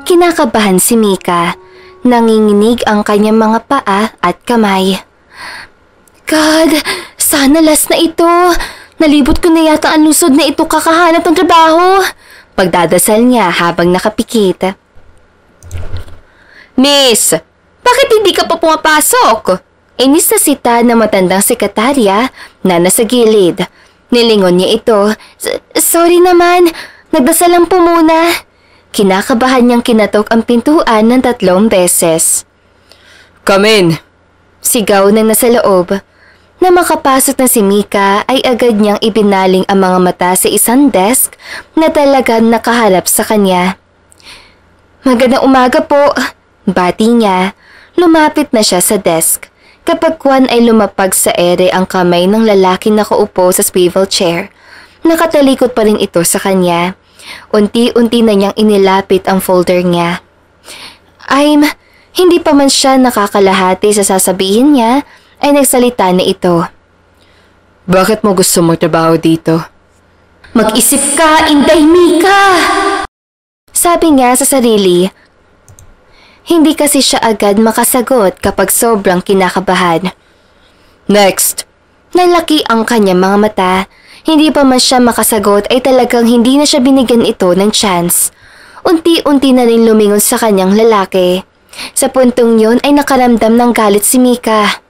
Kinakabahan si Mika. Nanginginig ang kanyang mga paa at kamay. God, sana last na ito. Nalibot ko na yata ang lusod na ito kakahanap ng trabaho. Pagdadasal niya habang nakapikit. Miss, bakit hindi ka pa pumapasok? Inis na sita na matandang sekretarya na nasa gilid. Nilingon niya ito. Sorry naman, nagdasal lang po muna. Kinakabahan niyang kinatok ang pintuan ng 3 beses. Come in! Sigaw ng nasa loob. Na makapasok na si Mika ay agad niyang ibinaling ang mga mata sa isang desk na talagang nakaharap sa kanya. Magandang umaga po. Bati niya. Lumapit na siya sa desk. Kapag kwan ay lumapag sa ere ang kamay ng lalaking nakaupo sa swivel chair. Nakatalikod pa rin ito sa kanya. Unti-unti na niyang inilapit ang folder niya. Hindi pa man siya nakakalahati sa sasabihin niya, ay nagsalita na ito. Bakit mo gusto magtrabaho dito? Mag-isip ka, Inday Mika! Sabi niya sa sarili. Hindi kasi siya agad makasagot kapag sobrang kinakabahan. Next! Nalaki ang kanyang mga mata. Hindi pa man siya makasagot ay talagang hindi na siya binigyan ito ng chance. Unti-unti na rin lumingon sa kanyang lalaki. Sa puntong yun ay nakaramdam ng galit si Mika.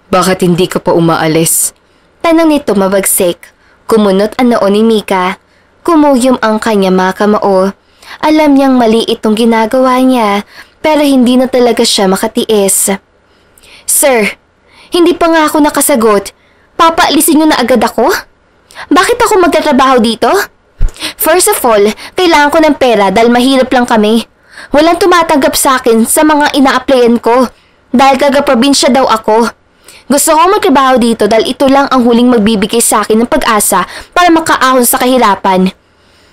Bakit hindi ka pa umaalis? Tanong nito mabagsik. Kumunot ang noo ni Mika. Kumuyom ang kanya mga kamao. Alam niyang mali itong ginagawa niya pero hindi na talaga siya makatiis. Sir, hindi pa nga ako nakasagot. Papaalisin niyo na agad ako? Bakit ako magtatrabaho dito? First of all, kailangan ko ng pera dahil mahirap lang kami. Walang tumatanggap sa akin sa mga ina-applyan ko dahil taga-probinsya daw ako. Gusto ko magtrabaho dito dahil ito lang ang huling magbibigay sa akin ng pag-asa para makaahon sa kahirapan.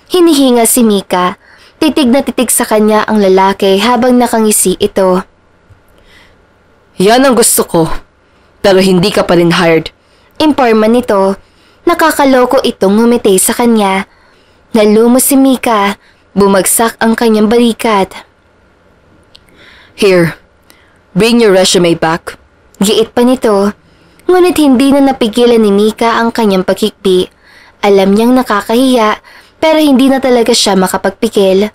Hinihinga si Mika. Titig na titig sa kanya ang lalaki habang nakangisi ito. Yan ang gusto ko, pero hindi ka pa rin hired. Imporma nito. Nakakaloko itong ngumiti sa kanya. Nalumos si Mika. Bumagsak ang kanyang balikat. Here, bring your resume back. Giit pa nito. Ngunit hindi na napigilan ni Mika ang kanyang pagkikbi. Alam niyang nakakahiya pero hindi na talaga siya makapagpikil.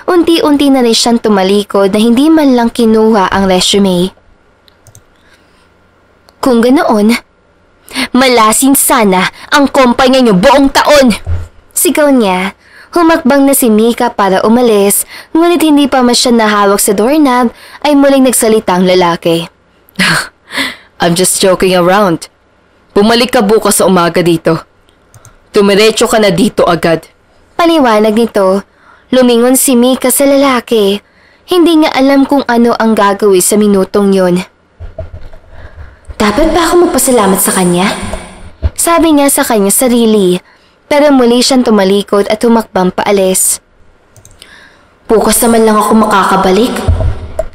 Unti-unti na rin siyang tumalikod na hindi man lang kinuha ang resume. Kung ganoon, malasin sana ang kumpanya niyo buong taon! Sigaw niya. Humakbang na si Mika para umalis, ngunit hindi pa man siya nahawak sa doorknob ay muling nagsalita ang lalaki. I'm just joking around. Bumalik ka bukas sa umaga dito. Tumiretso ka na dito agad. Paliwanag nito. Lumingon si Mika sa lalaki. Hindi nga alam kung ano ang gagawin sa minutong yun. Dapat ba ako magpasalamat sa kanya? Sabi niya sa kanya sarili. Pero muli siyang tumalikod at humakbang paalis. Bukas naman lang ako makakabalik.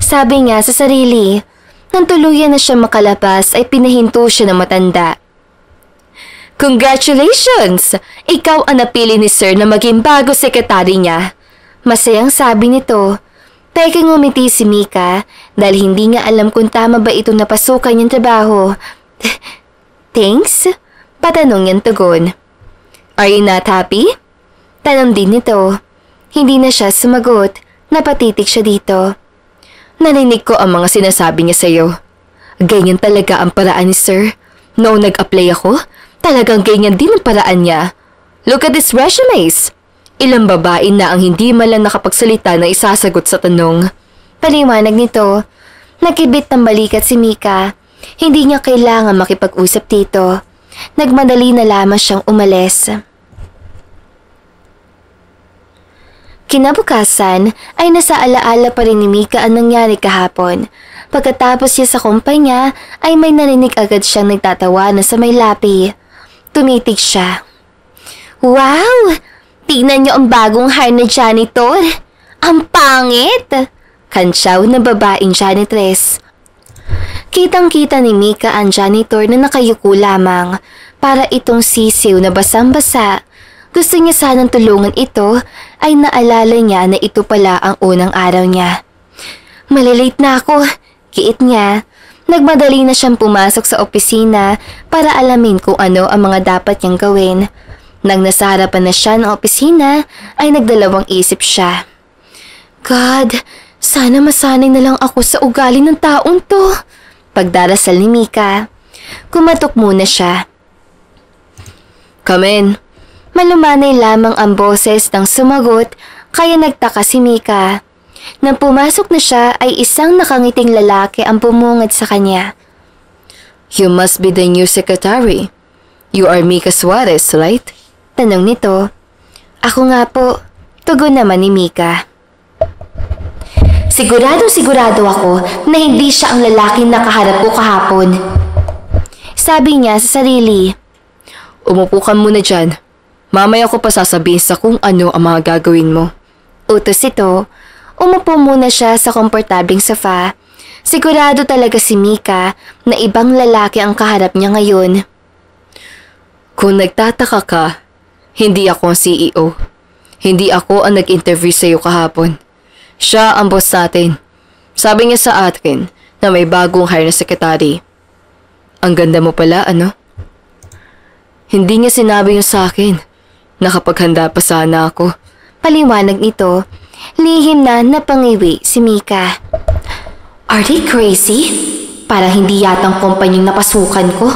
Sabi niya sa sarili. Nang tuluyan na siya makalabas ay pinahinto siya ng matanda. Congratulations! Ikaw ang napili ni Sir na maging bago sekretary niya. Masayang sabi nito. Teka ngumiti si Mika dahil hindi nga alam kung tama ba itong napasukan niyang trabaho. Thanks? Patanong niyang tugon. Are you not happy? Tanong din nito. Hindi na siya sumagot. Napatitig siya dito. Narinig ko ang mga sinasabi niya sa'yo. Ganyan talaga ang paraan ni Sir. Noong nag-apply ako, talagang ganyan din ang paraan niya. Look at his resumes. Ilang babae na ang hindi man lang nakapagsalita na isasagot sa tanong. Paliwanag nito. Nakibit ng balikat si Mika. Hindi niya kailangan makipag-usap dito. Nagmadali na lamang siyang umalis. Kinabukasan ay nasa alaala pa rin ni Mika ang nangyari kahapon. Pagkatapos niya sa kumpanya ay may narinig agad siyang nagtatawanan sa may lapi. Tumitig siya. Wow! Tingnan niyo ang bagong hire na janitor. Ang pangit! Kantsaw na babaeng janitress. Kitang-kita ni Mika ang janitor na nakayuko lamang para itong sisiw na basang-basa. Gusto niya sanang tulungan ito ay naalala niya na ito pala ang unang araw niya. Malilate na ako, kiit niya. Nagmadali na siyang pumasok sa opisina para alamin kung ano ang mga dapat niyang gawin. Nang nasa harapan na siya ng opisina ay nagdalawang isip siya. God, sana masanay na lang ako sa ugali ng taong to. Pagdarasal ni Mika. Kumatok muna siya. Come in. Malumanay lamang ang boses ng sumagot kaya nagtaka si Mika. Nang pumasok na siya ay isang nakangiting lalaki ang bumungad sa kanya. You must be the new secretary. You are Mika Suarez, right? Tanong nito. Ako nga po. Tugon naman ni Mika. Sigurado ako na hindi siya ang lalaking nakaharap ko kahapon. Sabi niya sa sarili. Umupo ka muna dyan. Mamaya ko pa sasabihin sa kung ano ang mga gagawin mo. Utos ito. Umupo muna siya sa komportabling sofa. Sigurado talaga si Mika na ibang lalaki ang kaharap niya ngayon. Kung nagtataka ka, hindi ako ang CEO. Hindi ako ang nag-interview sa iyo kahapon. Siya ang boss natin. Sabi niya sa akin na may bagong hire na sekretary. Ang ganda mo pala, ano? Hindi niya sinabi yun sa akin. Nakapaghanda pa sana ako. Paliwanag nito. Lihim na napangiwi si Mika. Are they crazy? Parang hindi yatang kumpanyang napasukan ko.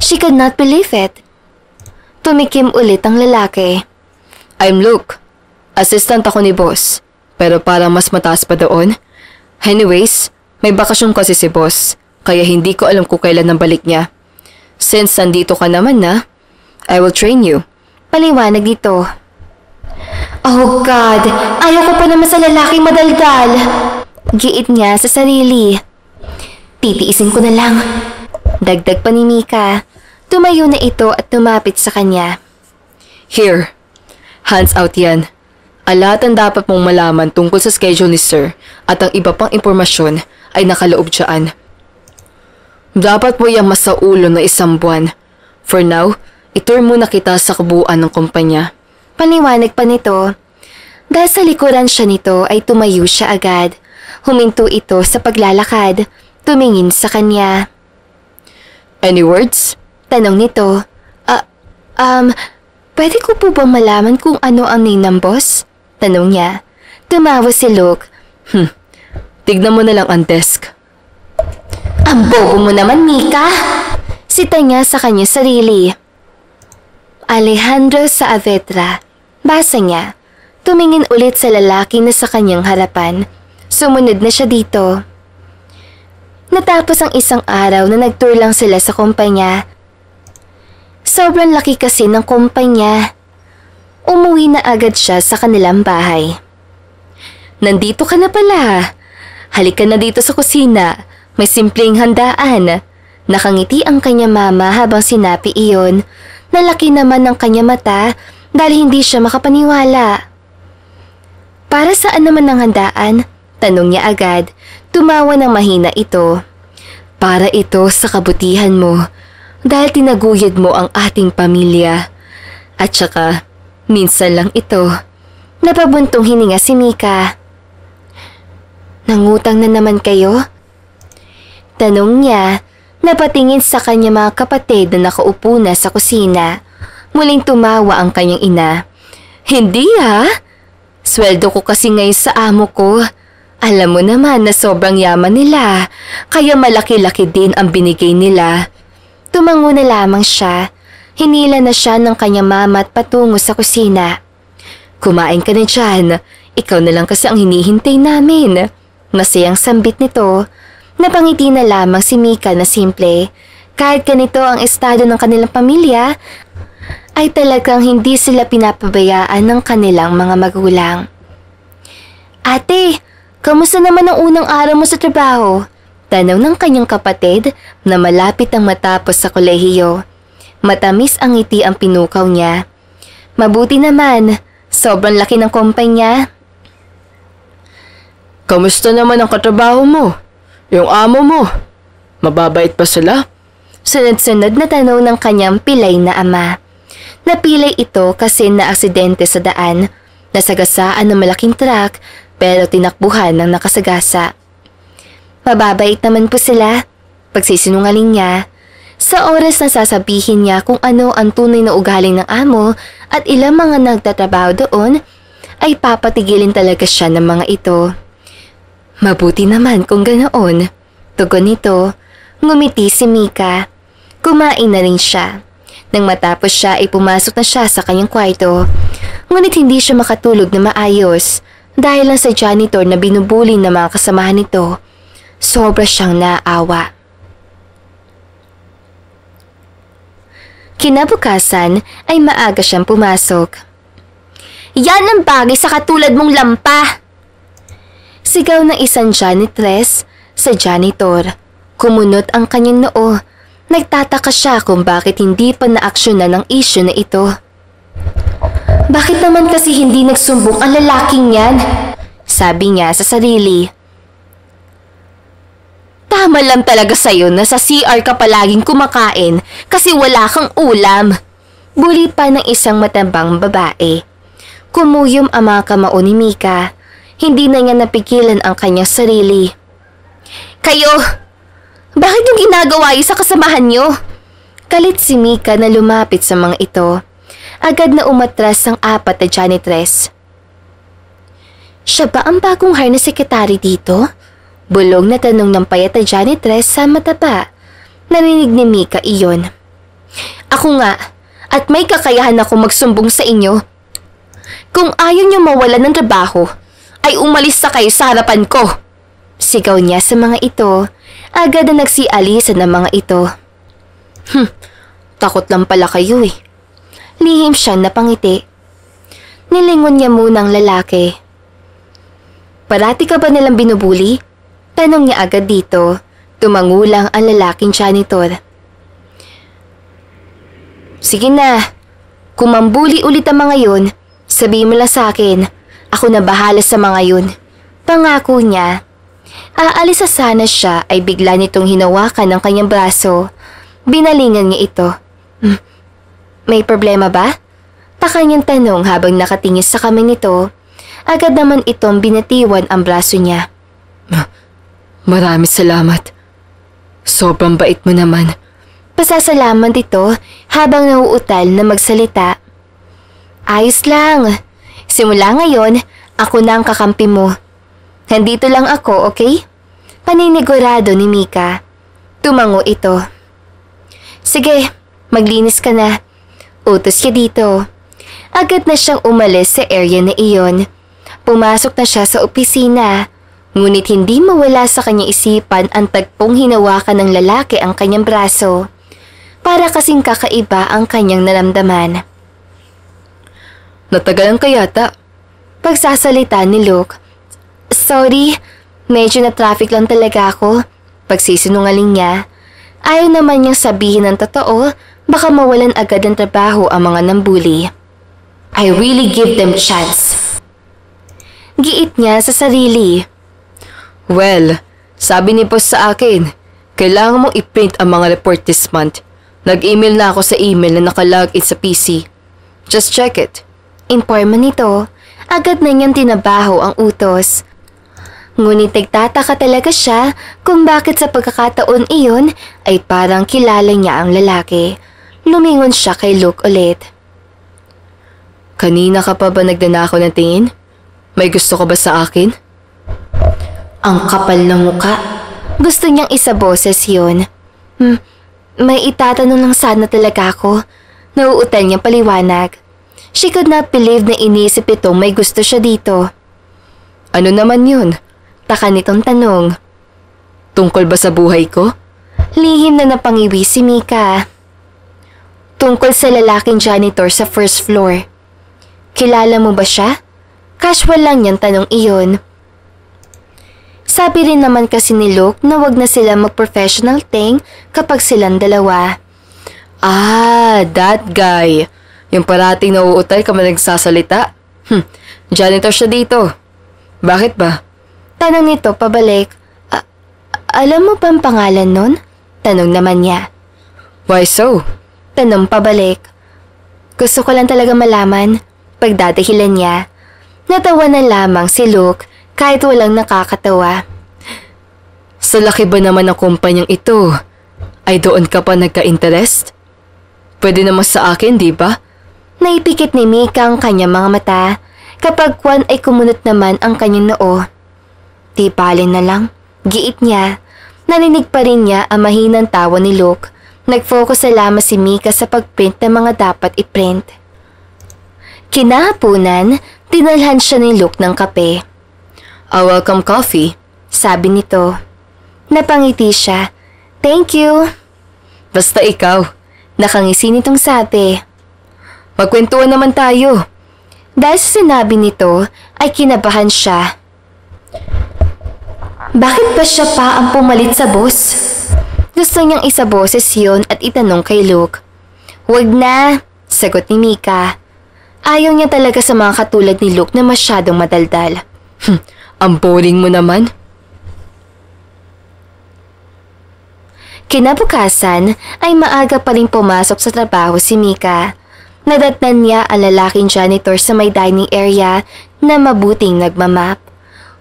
She could not believe it. Tumikim ulit ang lalaki. I'm Luke. Assistant ako ni boss. Pero parang mas mataas pa doon. Anyways, may bakasyon kasi si boss. Kaya hindi ko alam kung kailan ang balik niya. Since nandito ka naman na, I will train you. Paliwanag nito. Oh God, ayaw ko pa naman sa lalaking madaldal. Giit niya sa sarili. Titiisin ko na lang. Dagdag pa ni Mika. Tumayo na ito at tumapit sa kanya. Here, hands out yan. Lahat ang dapat mong malaman tungkol sa schedule ni Sir at ang iba pang impormasyon ay nakaloob dyan. Dapat mo yung masaulo na isang buwan. For now, itour muna kita sa kabuuan ng kumpanya. Paliwanag pa nito. Dahil sa likuran siya nito ay tumayo siya agad. Huminto ito sa paglalakad. Tumingin sa kanya. Any words? Tanong nito. Pwede ko po bang malaman kung ano ang name ng boss? Tanong niya. Tumawa si Luke. Tignan mo na lang ang desk. Ang bobo mo naman, Mika! Sita niya sa kanya sarili. Alejandro Saavedra. Basa niya. Tumingin ulit sa lalaki na sa kanyang harapan. Sumunod na siya dito. Natapos ang isang araw na nagtour lang sila sa kumpanya. Sobrang laki kasi ng kumpanya. Umuwi na agad siya sa kanilang bahay. Nandito ka na pala. Halika na dito sa kusina. May simpleng handaan. Nakangiti ang kanya mama habang sinapi iyon. Nalaki naman ang kanya mata dahil hindi siya makapaniwala. Para saan naman ang handaan? Tanong niya agad. Tumawa ng mahina ito. Para ito sa kabutihan mo dahil tinaguyod mo ang ating pamilya. At saka, minsan lang ito. Napabuntong hininga si Mika. Nangutang na naman kayo? Tanong niya. Napatingin sa kanya mga kapatid na nakaupo na sa kusina. Muling tumawa ang kanyang ina. Hindi ha? Sweldo ko kasi ngayon sa amo ko. Alam mo naman na sobrang yaman nila. Kaya malaki-laki din ang binigay nila. Tumango na lamang siya. Hinila na siya ng kanyang mama at patungo sa kusina. Kumain ka na dyan. Ikaw na lang kasi ang hinihintay namin. Masayang sambit nito. Napangiti na lamang si Mika na simple. Kahit ganito ang estado ng kanilang pamilya, ay talagang hindi sila pinapabayaan ng kanilang mga magulang. Ate, kamusta naman ang unang araw mo sa trabaho? Tanong ng kanyang kapatid na malapit ang matapos sa kolehiyo. Matamis ang ngiti ang pinukaw niya. Mabuti naman, sobrang laki ng kumpanya. Kamusta naman ang katrabaho mo? Yung amo mo, mababait pa sila? Sunod-sunod na tanong ng kanyang pilay na ama. Napilay ito kasi naaksidente sa daan. Nasagasaan ng malaking truck pero tinakbuhan ng nakasagasa. Mababait naman po sila. Pagsisinungaling niya. Sa oras na sasabihin niya kung ano ang tunay na ugaling ng amo at ilang mga nagtatrabaho doon, ay papatigilin talaga siya ng mga ito. Mabuti naman kung ganoon. Tugon nito, ngumiti si Mika. Kumain na rin siya. Nang matapos siya ay pumasok na siya sa kanyang kwarto. Ngunit hindi siya makatulog na maayos dahil lang sa janitor na binubuli ng mga kasamahan nito. Sobra siyang naawa. Kinabukasan ay maaga siyang pumasok. Yan ang bagay sa katulad mong lampa! Sigaw ng isang janitress sa janitor. Kumunot ang kanyang noo. Nagtataka siya kung bakit hindi pa naaksyonan ang issue na ito. Bakit naman kasi hindi nagsumbong ang lalaking yan? Sabi niya sa sarili. Tama lang talaga sa'yo na sa CR ka palaging kumakain kasi wala kang ulam. Buli pa ng isang matambang babae. Kumuyom ang mga kamao ni Mika. Hindi na niya napigilan ang kanyang sarili. Kayo! Bakit yung ginagawa yun sa kasamahan niyo? Galit si Mika na lumapit sa mga ito. Agad na umatras ang apat na janitress. Siya ba ang bagong hire na sekretary dito? Bulong na tanong ng payat na janitress sa mataba. Narinig ni Mika iyon. Ako nga, at may kakayahan ako magsumbong sa inyo. Kung ayaw niyo mawalan ng trabaho, ay umalis na kayo sa harapan ko. Sigaw niya sa mga ito. Agad na nagsialisan ng mga ito. Takot lang pala kayo eh. Lihim siyang napangiti. Nilingon niya muna ang lalaki. Parati ka ba nilang binubuli? Tanong niya agad dito. Tumangulang ang lalaking janitor. Sige na. Kung mambuli ulit ang mga yun, sabihin mo lang sa akin. Ako na bahala sa mga yun. Pangako niya. Aalis na sana siya ay bigla nitong hinawakan ng kanyang braso. Binalingan niya ito. May problema ba? Taka niyang tanong habang nakatingin sa kamay nito. Agad naman itong binatiwan ang braso niya. Maraming salamat. Sobrang bait mo naman. Pasasalamat ito habang nauutal na magsalita. Ayos lang. Simula ngayon, ako na ang kakampi mo. Nandito lang ako, okay? Paninigurado ni Mika. Tumango ito. Sige, maglinis ka na. Utos niya dito. Agad na siyang umalis sa area na iyon. Pumasok na siya sa opisina. Ngunit hindi mawala sa kanyang isipan ang tagpong hinawakan ng lalaki ang kanyang braso. Para kasing kakaiba ang kanyang naramdaman. Natagalan ka yata. Pagsasalita ni Luke. Sorry, medyo na-traffic lang talaga ako. Pagsisinungaling niya. Ayaw naman niyang sabihin ng totoo, baka mawalan agad ng trabaho ang mga nambuli. I really give them chance. Giit niya sa sarili. Well, sabi ni boss sa akin, kailangan mong i-print ang mga report this month. Nag-email na ako sa email na nakalogin sa PC. Just check it. Informa nito, agad na niyang tinabaho ang utos. Ngunit nagtataka talaga siya kung bakit sa pagkakataon iyon ay parang kilala niya ang lalaki. Lumingon siya kay Luke ulit. Kanina ka pa ba nagdanakaw ng tingin? May gusto ka ba sa akin? Ang kapal ng muka. Gusto niyang isaboses yun. May itatanong lang sana talaga ako. Nauutal niyang paliwanag. She could not believe na inisip itong may gusto siya dito. Ano naman yun? Taka nitong tanong. Tungkol ba sa buhay ko? Lihim na napangiwi si Mika. Tungkol sa lalaking janitor sa first floor. Kilala mo ba siya? Casual lang niyang tanong iyon. Sabi rin naman kasi ni Luke na wag na sila mag-professional thing kapag silang dalawa. Ah, that guy. Yung parating nauutal ka man nagsasalita. Janitor siya dito. Bakit ba? Tanong nito pabalik. Alam mo ba ang pangalan nun? Tanong naman niya. Why so? Tanong pabalik. Gusto ko lang talaga malaman. Pagdadahilan niya. Natawa na lamang si Luke kahit walang nakakatawa. Sa laki ba naman ng kumpanyang ito, ay doon ka pa nagka-interest? Pwede naman sa akin, di ba? Naipikit ni Mika ang kanyang mga mata kapag Juan ay kumunot naman ang kanyang noo. Di bale na lang, giit niya. Narinig pa rin niya ang mahinang tawa ni Luke. Nag-focus na lamang si Mika sa pagprint ng mga dapat i-print. Kinahaponan, dinalhan siya ni Luke ng kape. A welcome coffee, sabi nito. Napangiti siya. Thank you. Basta ikaw. Nakangisi nitong sabi. Magkwentuhan naman tayo. Dahil sa sinabi nito, ay kinabahan siya. Bakit ba siya pa ang pumalit sa boss? Gusto niyang isaboses yun at itanong kay Luke. Wag na, sagot ni Mika. Ayaw niya talaga sa mga katulad ni Luke na masyadong madaldal. Ang boring mo naman. Kinabukasan ay maaga pa rin pumasok sa trabaho si Mika. Nadatnan niya ang lalaking janitor sa may dining area na mabuting nagmamap.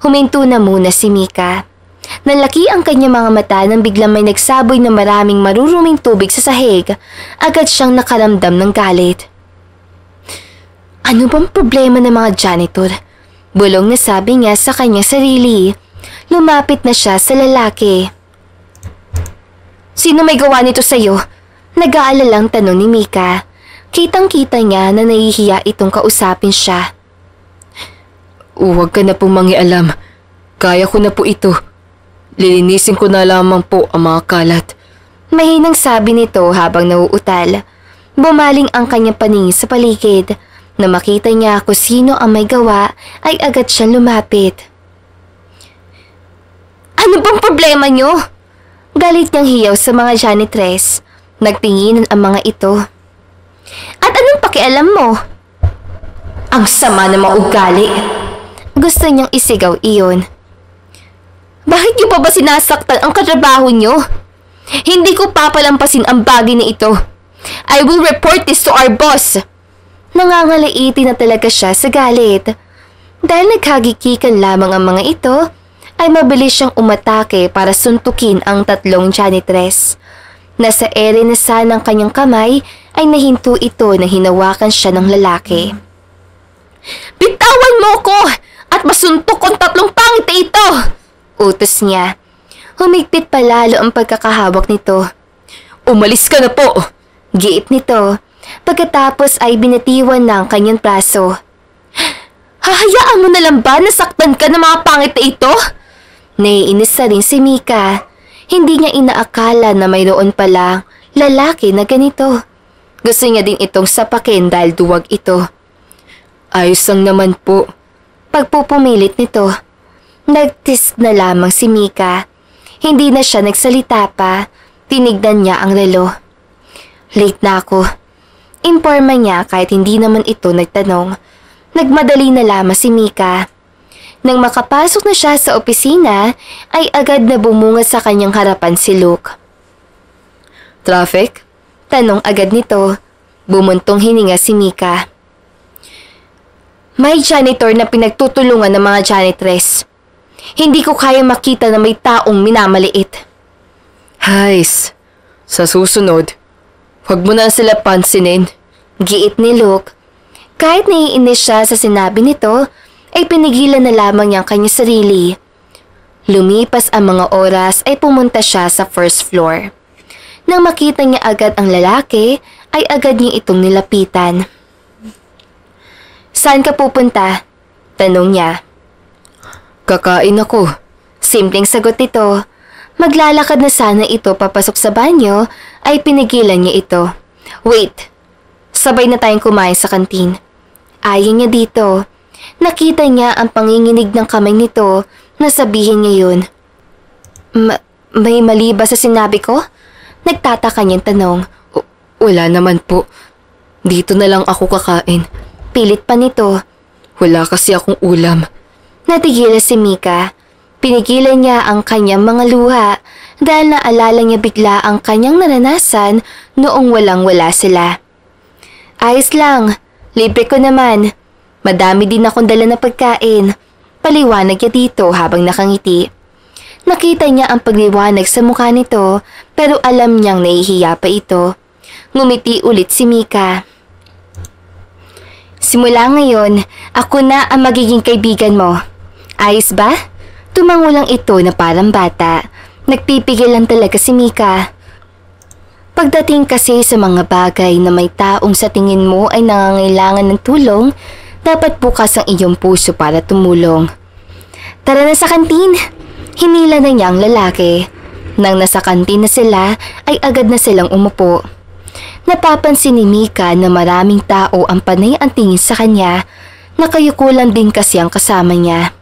Huminto na muna si Mika. Nalaki ang kanyang mga mata nang biglang may nagsaboy na maraming maruruming tubig sa sahig. Agad siyang nakaramdam ng galit. Ano bang problema ng mga janitor? Bulong na sabi niya sa kanyang sarili. Lumapit na siya sa lalaki. Sino may gawa nito sa'yo? Nag-aalalang tanong ni Mika. Kitang-kita niya na nahihiya itong kausapin siya. Huwag ka na pong mangialam. Kaya ko na po ito. Lilinisin ko na lamang po ang mga kalat. Mahinang sabi nito habang nauutal. Bumaling ang kanyang paningin sa paligid. Na makita niya kung sino ang may gawa, ay agad siyang lumapit. Ano bang problema niyo? Galit niyang hiyaw sa mga janitress. Nagtinginan ang mga ito. At anong pakialam mo? Ang sama ng mga ugali. Gusto niyang isigaw iyon. Bakit niyo pa ba sinasaktan ang katrabaho niyo? Hindi ko papalampasin ang bagay na ito. I will report this to our boss. Nangangalaiti na talaga siya sa galit. Dahil naghagikikan lamang ang mga ito, ay mabilis siyang umatake para suntukin ang tatlong janitress. Nasa ere na sana ng kanyang kamay ay nahinto ito na hinawakan siya ng lalaki. Bitawan mo ko at masuntok ang tatlong pangit na ito! Utos niya. Humigpit palalo ang pagkakahawak nito. Umalis ka na po! Giit nito. Pagkatapos ay binitiwan na ang kanyang braso. Hahayaan mo na lang ba nasaktan ka ng mga pangit na ito? Naiinis na rin si Mika. Hindi niya inaakala na mayroon pala lalaki na ganito. Gusto niya din itong sapakin dahil duwag ito. Ayos lang naman po. Pagpupumilit nito, nagtisk na lamang si Mika. Hindi na siya nagsalita pa. Tinignan niya ang relo. Late na ako. Imporma niya kahit hindi naman ito nagtanong. Nagmadali na lamang si Mika. Nang makapasok na siya sa opisina, ay agad na bumungad sa kanyang harapan si Luke. Traffic? Tanong agad nito. Bumuntong hininga si Mika. May janitor na pinagtutulungan ng mga janitress. Hindi ko kaya makita na may taong minamaliit. Hays, sa susunod, huwag mo na sila pansinin. Giit ni Luke. Kahit naiinis siya sa sinabi nito, ay pinigilan na lamang niyang kanyang sarili. Lumipas ang mga oras ay pumunta siya sa first floor. Nang makita niya agad ang lalaki, ay agad niya itong nilapitan. Saan ka pupunta? Tanong niya. Kakain ako. Simpleng sagot nito. Maglalakad na sana ito papasok sa banyo, ay pinigilan niya ito. Wait, sabay na tayong kumain sa kantin. Ayaw niya dito. Nakita niya ang panginginig ng kamay nito na sabihin niya yun. May mali ba sa sinabi ko? Nagtataka niyang tanong. Wala naman po. Dito na lang ako kakain. Pilit pa nito. Wala kasi akong ulam. Natigila si Mika. Pinigilan niya ang kanyang mga luha dahil naalala niya bigla ang kanyang naranasan noong walang-wala sila. Ayos lang. Libre ko naman. Madami din akong dala na pagkain. Paliwanag niya dito habang nakangiti. Nakita niya ang pagliwanag sa mukha nito pero alam niyang nahihiya pa ito. Ngumiti ulit si Mika. Simula ngayon, ako na ang magiging kaibigan mo. Ayos ba? Tumango lang ito na parang bata. Nagpipigil lang talaga si Mika. Pagdating kasi sa mga bagay na may taong sa tingin mo ay nangangailangan ng tulong, dapat bukas ang iyong puso para tumulong. Tara na sa kantin! Hinila na niya ang lalaki. Nang nasa kantin na sila, ay agad na silang umupo. Napapansin ni Mika na maraming tao ang panay ang tingin sa kanya, nakayukulan din kasi ang kasama niya.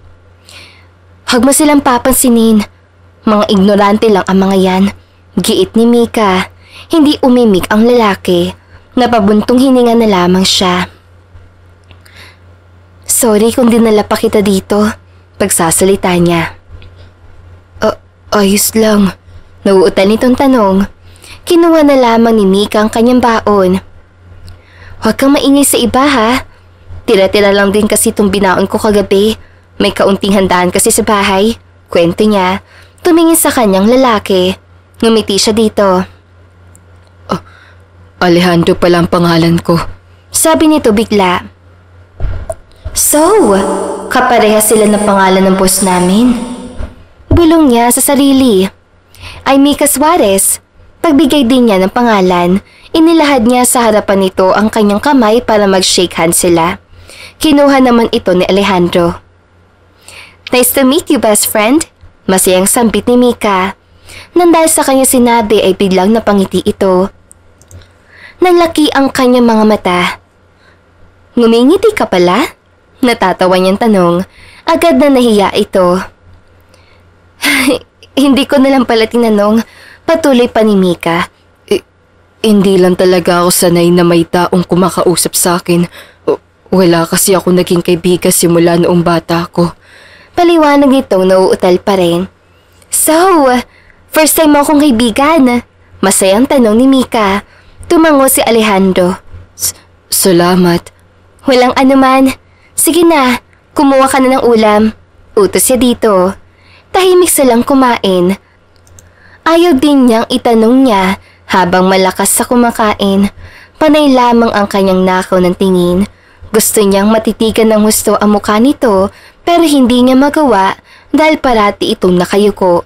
Huwag mo silang papansinin. Mga ignorante lang ang mga yan. Giit ni Mika. Hindi umimik ang lalaki. Napabuntong hininga na lamang siya. Sorry kung dinala pa kita dito. Pagsasalita niya. Ayos lang. Nauutal nitong tanong. Kinuha na lamang ni Mika ang kanyang baon. Huwag kang maingay sa iba ha. Tira-tira lang din kasi itong binaon ko kagabi. May kaunting handaan kasi sa bahay. Kwento niya. Tumingin sa kanyang lalaki. Ngumiti siya dito. Alejandro pala ang pangalan ko. Sabi nito bigla. So, kapareha sila ng pangalan ng boss namin. Bulong niya sa sarili. Ay Mika Suarez. Pagbigay din niya ng pangalan, inilahad niya sa harapan nito ang kanyang kamay para mag-shake hands sila. Kinuha naman ito ni Alejandro. Nice to meet you, best friend. Masayang sambit ni Mika. Nang dahil sa kanya sinabi ay biglang napangiti ito. Nanlaki ang kanyang mga mata. Ngumingiti ka pala? Natatawa niyang tanong. Agad na nahiya ito. Hindi ko na lang pala tinanong. Patuloy pa ni Mika. Hindi lang talaga ako sanay na may taong kumakausap sa akin. Wala kasi ako naging kaibigan simula noong bata ko. Paliwanag nitong nauutal pa rin. So, first time mo akong kaibigan? Masayang tanong ni Mika. Tumango si Alejandro. Salamat. Walang anuman. Sige na, kumuha ka na ng ulam. Utos siya dito. Tahimik silang kumain. Ayaw din niyang itanong niya habang malakas sa kumakain. Panay lamang ang kanyang nakaw ng tingin. Gusto niyang matitigan ng husto ang mukha nito pero hindi niya magawa dahil parati itong nakayuko.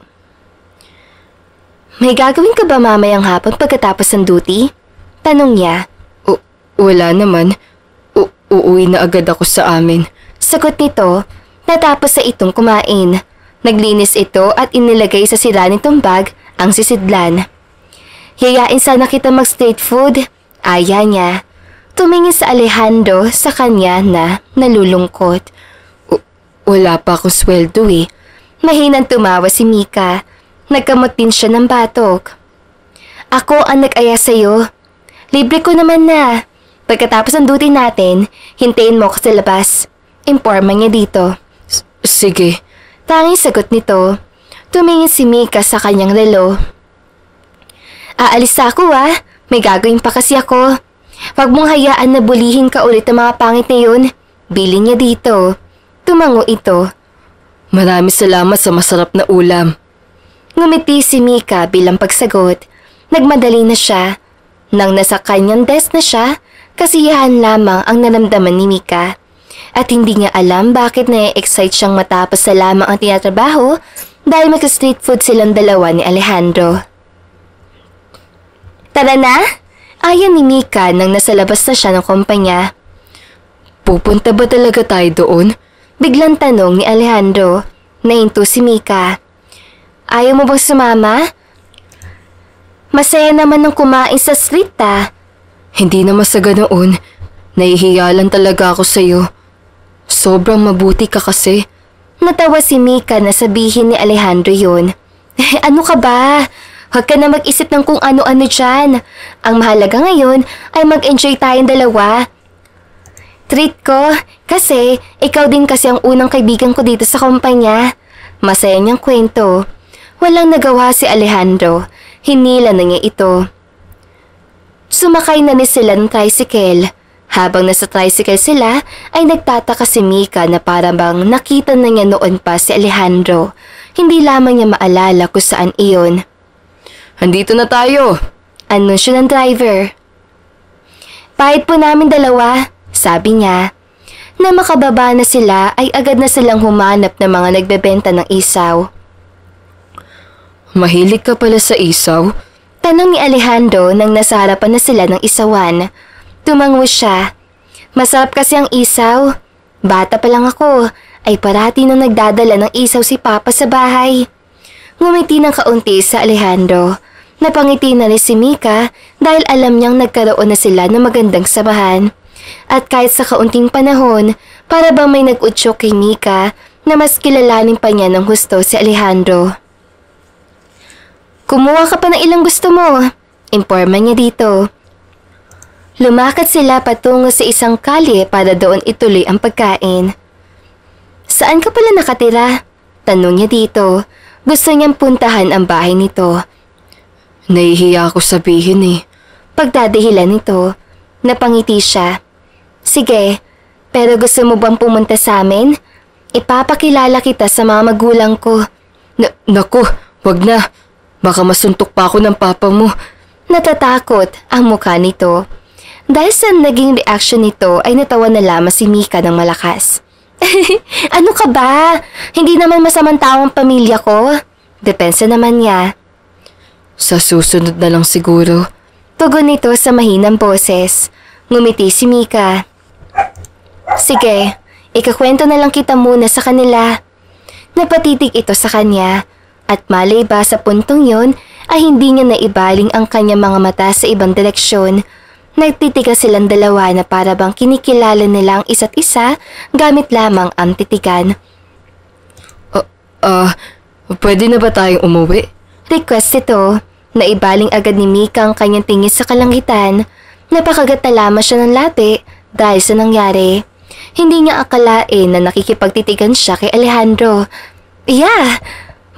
May gagawin ka ba mamayang hapon pagkatapos ng duty? Tanong niya. Wala naman. Uuwi na agad ako sa amin. Sagot nito, natapos sa itong kumain. Naglinis ito at inilagay sa sira nitong bag ang sisidlan. Yayain sana kita mag-street food. Aya niya. Tumingin sa Alejandro sa kanya na nalulungkot. Wala pa akong sweldo eh. Mahinang tumawa si Mika. Nagkamot din siya ng batok. Ako ang nag-aya sa'yo. Libre ko naman na. Pagkatapos ng duty natin, hintayin mo ko sa labas. Informa niya dito. Sige. Tanging sagot nito. Tumingin si Mika sa kanyang relo. Aalis ako may gagawin pa kasi ako. Huwag mong hayaan na bulihin ka ulit ng mga pangit na yun. Bilin niya dito. Tumango ito. Maraming salamat sa masarap na ulam. Ngumiti si Mika bilang pagsagot. Nagmadali na siya. Nang nasa kanyang desk na siya, kasiyahan lamang ang naramdaman ni Mika. At hindi niya alam bakit na-excite siyang matapos sa lamang ang tinatrabaho dahil mag-street food silang dalawa ni Alejandro. Tara na! Ayaw ni Mika nang nasa labas na siya ng kumpanya. Pupunta ba talaga tayo doon? Biglang tanong ni Alejandro. Nahinto si Mika. Ayaw mo bang sumama? Masaya naman ng kumain sa street Hindi naman sa ganoon. Nahihiya lang talaga ako sa'yo. Sobrang mabuti ka kasi. Natawa si Mika na sabihin ni Alejandro yun. Ano ka ba? Huwag ka na mag-isip ng kung ano-ano dyan. Ang mahalaga ngayon ay mag-enjoy tayong dalawa. Treat ko kasi ikaw din kasi ang unang kaibigan ko dito sa kumpanya. Masaya niyang kwento. Walang nagawa si Alejandro. Hinila na niya ito. Sumakay na ni sila ng tricycle. Habang nasa tricycle sila, ay nagtataka si Mika na parang bang nakita na niya noon pa si Alejandro. Hindi lamang niya maalala kung saan iyon. Andito na tayo! Anunsyo ng driver. Pahit po namin dalawa, sabi niya. Na makababa na sila ay agad na silang humanap ng mga nagbebenta ng isaw. Mahilig ka pala sa isaw? Tanong ni Alejandro nang nasa harapan na sila ng isawan. Tumango siya. Masarap kasi ang isaw. Bata pa lang ako, ay parati nang nagdadala ng isaw si Papa sa bahay. Ngumiti ng kaunti sa Alejandro. Napangiti na rin si Mika dahil alam niyang nagkaroon na sila ng magandang samahan. At kahit sa kaunting panahon, para bang may nag-utyok kay Mika na mas kilalanin pa niya ng husto si Alejandro. Kumuha ka pa ng ilang gusto mo, imporma niya dito. Lumakad sila patungo sa isang kalye para doon ituloy ang pagkain. Saan ka pala nakatira? Tanong niya dito. Gusto niyang puntahan ang bahay nito. Nahihiya ako sabihin eh. Pagdadahilan nito, napangiti siya. Sige, pero gusto mo bang pumunta sa amin? Ipapakilala kita sa mga magulang ko. Naku, wag na. Baka masuntok pa ako ng papa mo. Natatakot ang mukha nito. Dahil sa naging reaction nito ay natawa na lamang si Mika ng malakas. Ano ka ba? Hindi naman masamang tao ang pamilya ko. Depensa naman niya. Sa susunod na lang siguro. Tugon nito sa mahinang boses. Ngumiti si Mika. Sige, ikakwento na lang kita muna sa kanila. Napatitig ito sa kanya. At malay ba sa puntong yon ay hindi niya naibaling ang kanyang mga mata sa ibang direksyon. Nagtitigas silang dalawa na para bang kinikilala nila ang isa't isa gamit lamang ang titigan. Pwede na ba tayong umuwi? Request ito. Naibaling agad ni Mika ang kanyang tingin sa kalangitan. Napakagat na lamang siya ng labi dahil sa nangyari. Hindi niya akalain na nakikipagtitigan siya kay Alejandro. Yeah,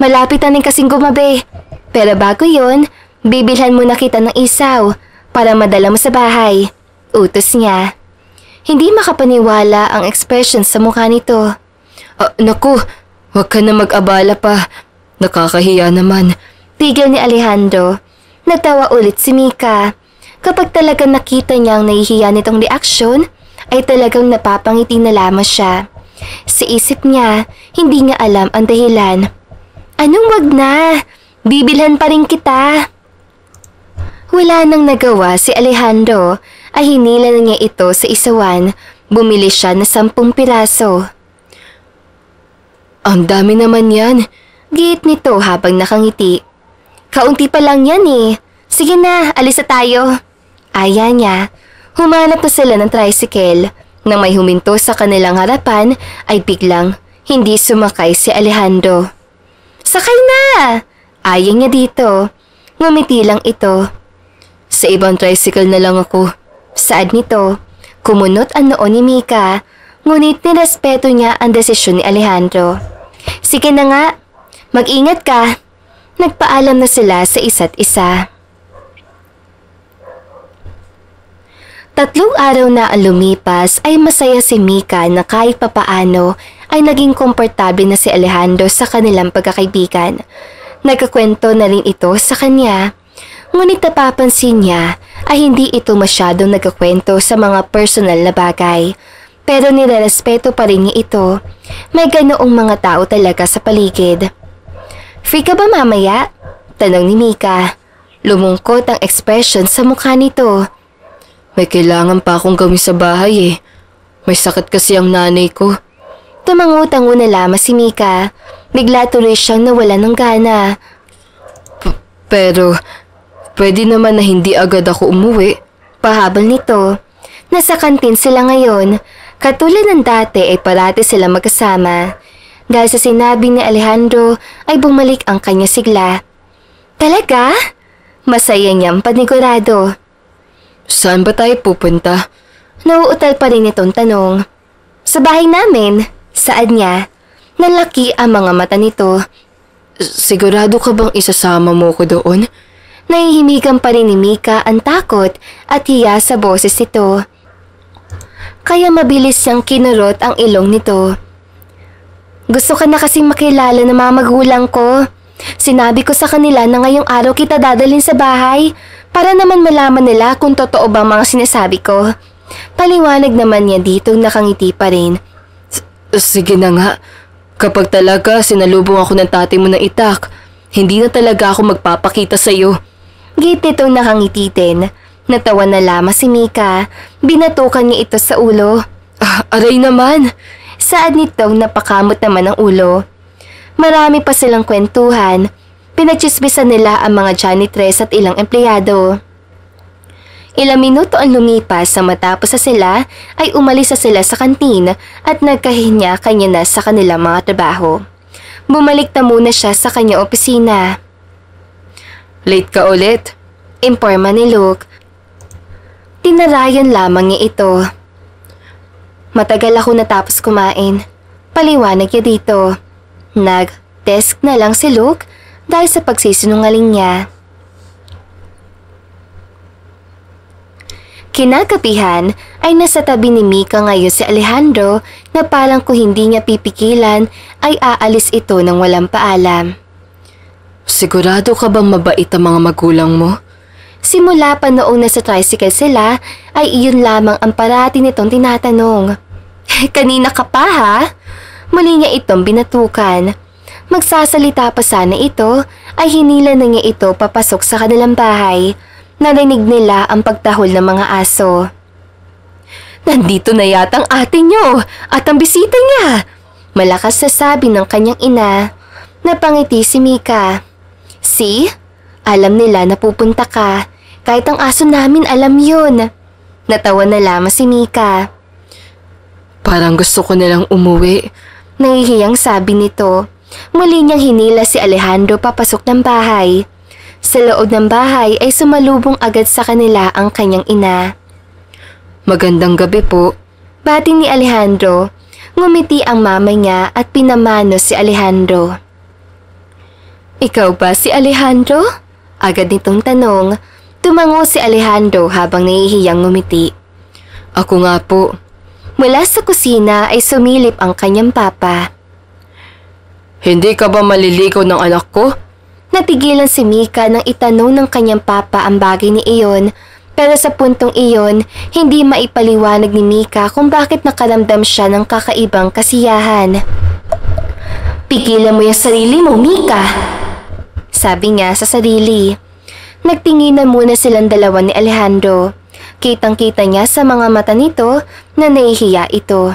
malapit na rin kasing gumabi. Pero bago yon, bibilhan muna kita ng isaw para madala mo sa bahay. Utos niya. Hindi makapaniwala ang expression sa mukha nito. Naku, wag ka na mag-abala pa. Nakakahiya naman. Tigil ni Alejandro. Nagtawa ulit si Mika. Kapag talagang nakita niya ang nahihiya nitong reaksyon, ay talagang napapangiti na lamang siya. Sa isip niya, hindi niya alam ang dahilan. Anong wag na? Bibilhan pa rin kita. Wala nang nagawa si Alejandro ay hinila na niya ito sa isawan. Bumili siya ng 10 piraso. Ang dami naman yan. Giit nito habang nakangiti. Kaunti pa lang yan eh. Sige na, alis na tayo. Aya niya. Humanap na sila ng tricycle. Nang may huminto sa kanilang harapan ay biglang hindi sumakay si Alejandro. Sakay na! Aya niya dito. Ngumiti lang ito. Sa ibang tricycle na lang ako. Saad nito. Kumunot ang noo ni Mika. Ngunit nirespeto niya ang desisyon ni Alejandro. Sige na nga. Mag-ingat ka. Nagpaalam na sila sa isa't isa. 3 araw na ang lumipas ay masaya si Mika na kahit papaano ay naging komportable na si Alejandro sa kanilang pagkakaibigan. Nagkakwento na rin ito sa kanya. Ngunit napapansin niya ay hindi ito masyadong nagkakwento sa mga personal na bagay. Pero nirerespeto pa rin niya ito. May ganoong mga tao talaga sa paligid. Free ka ba mamaya? Tanong ni Mika. Lumungkot ang expression sa mukha nito. May kailangan pa akong gawin sa bahay eh. May sakit kasi ang nanay ko. Tumango-tango na lamang si Mika. Bigla tuloy siyang nawala ng gana. Pero, pwede naman na hindi agad ako umuwi. Pahabol nito. Nasa kantin sila ngayon. Katulad ng dati ay parati sila magkasama. Dahil sa sinabi ni Alejandro ay bumalik ang kanya sigla. Talaga? Masaya niyang panigurado. Saan ba tayo pupunta? Nauutal pa rin itong tanong. Sa bahay namin. Saad niya. Nalaki ang mga mata nito. Sigurado ka bang isasama mo ko doon? Nahihimigan pa rin ni Mika ang takot at hiya sa boses nito. kaya mabilis siyang kinurot ang ilong nito. Gusto ka na kasing makilala ng mga magulang ko. Sinabi ko sa kanila na ngayong araw kita dadalhin sa bahay para naman malaman nila kung totoo ba mga sinasabi ko. Paliwanag naman niya dito nakangiti pa rin. Sige na nga. Kapag talaga sinalubong ako ng tatay mo ng itak, hindi na talaga ako magpapakita sa'yo. Git itong nakangiti din. Natawa na lamang si Mika. Binatukan niya ito sa ulo. Aray naman! Saad nitong napakamot naman ang ulo. Marami pa silang kwentuhan. Pinagchismisan nila ang mga janitress at ilang empleyado. Ilang minuto ang lumipas sa matapos na sila ay umalis na sila sa kantin at nagkahinya-kanya na sa kanilang mga trabaho. Bumalik na muna siya sa kanyang opisina. Late ka ulit? Imporma ni Luke. Tinarayan lamang niya ito. Matagal ako natapos kumain. Paliwanag niya dito. Nag-desk na lang si Luke dahil sa pagsisinungaling niya. Kinagabihan ay nasa tabi ni Mika ngayon si Alejandro na parang kung hindi niya pipigilan ay aalis ito ng walang paalam. Sigurado ka bang mabait ang mga magulang mo? Simula pa noong nasa tricycle sila ay iyon lamang ang parati nitong tinatanong. Kanina ka pa ha? Muli niya itong binatukan. Magsasalita pa sana ito ay hinila na niya ito papasok sa kanilang bahay. Narinig nila ang pagtahol ng mga aso. Nandito na yata ang ate niyo at ang bisita niya. Malakas na sabi ng kanyang ina. Napangiti si Mika. See? Alam nila na pupunta ka. Kahit ang aso namin alam yun. Natawa na lamang si Mika. Parang gusto ko nilang umuwi. Nahihiyang sabi nito. Muli niyang hinila si Alejandro papasok ng bahay. Sa loob ng bahay ay sumalubong agad sa kanila ang kanyang ina. Magandang gabi po. Bating ni Alejandro. Ngumiti ang mama niya at pinamano si Alejandro. Ikaw ba si Alejandro? Agad nitong tanong. Tumango si Alejandro habang nahihiyang ngumiti. Ako nga po. Mula sa kusina ay sumilip ang kanyang papa. Hindi ka ba maliligaw ng anak ko? Natigilan si Mika nang itanong ng kanyang papa ang bagay ni iyon, pero sa puntong iyon, hindi maipaliwanag ni Mika kung bakit nakaramdam siya ng kakaibang kasiyahan. Pigilan mo yung sarili mo, Mika! Sabi niya sa sarili. Nagtinginan muna silang dalawa ni Alejandro. Kitang-kita niya sa mga mata nito na nahihiya ito.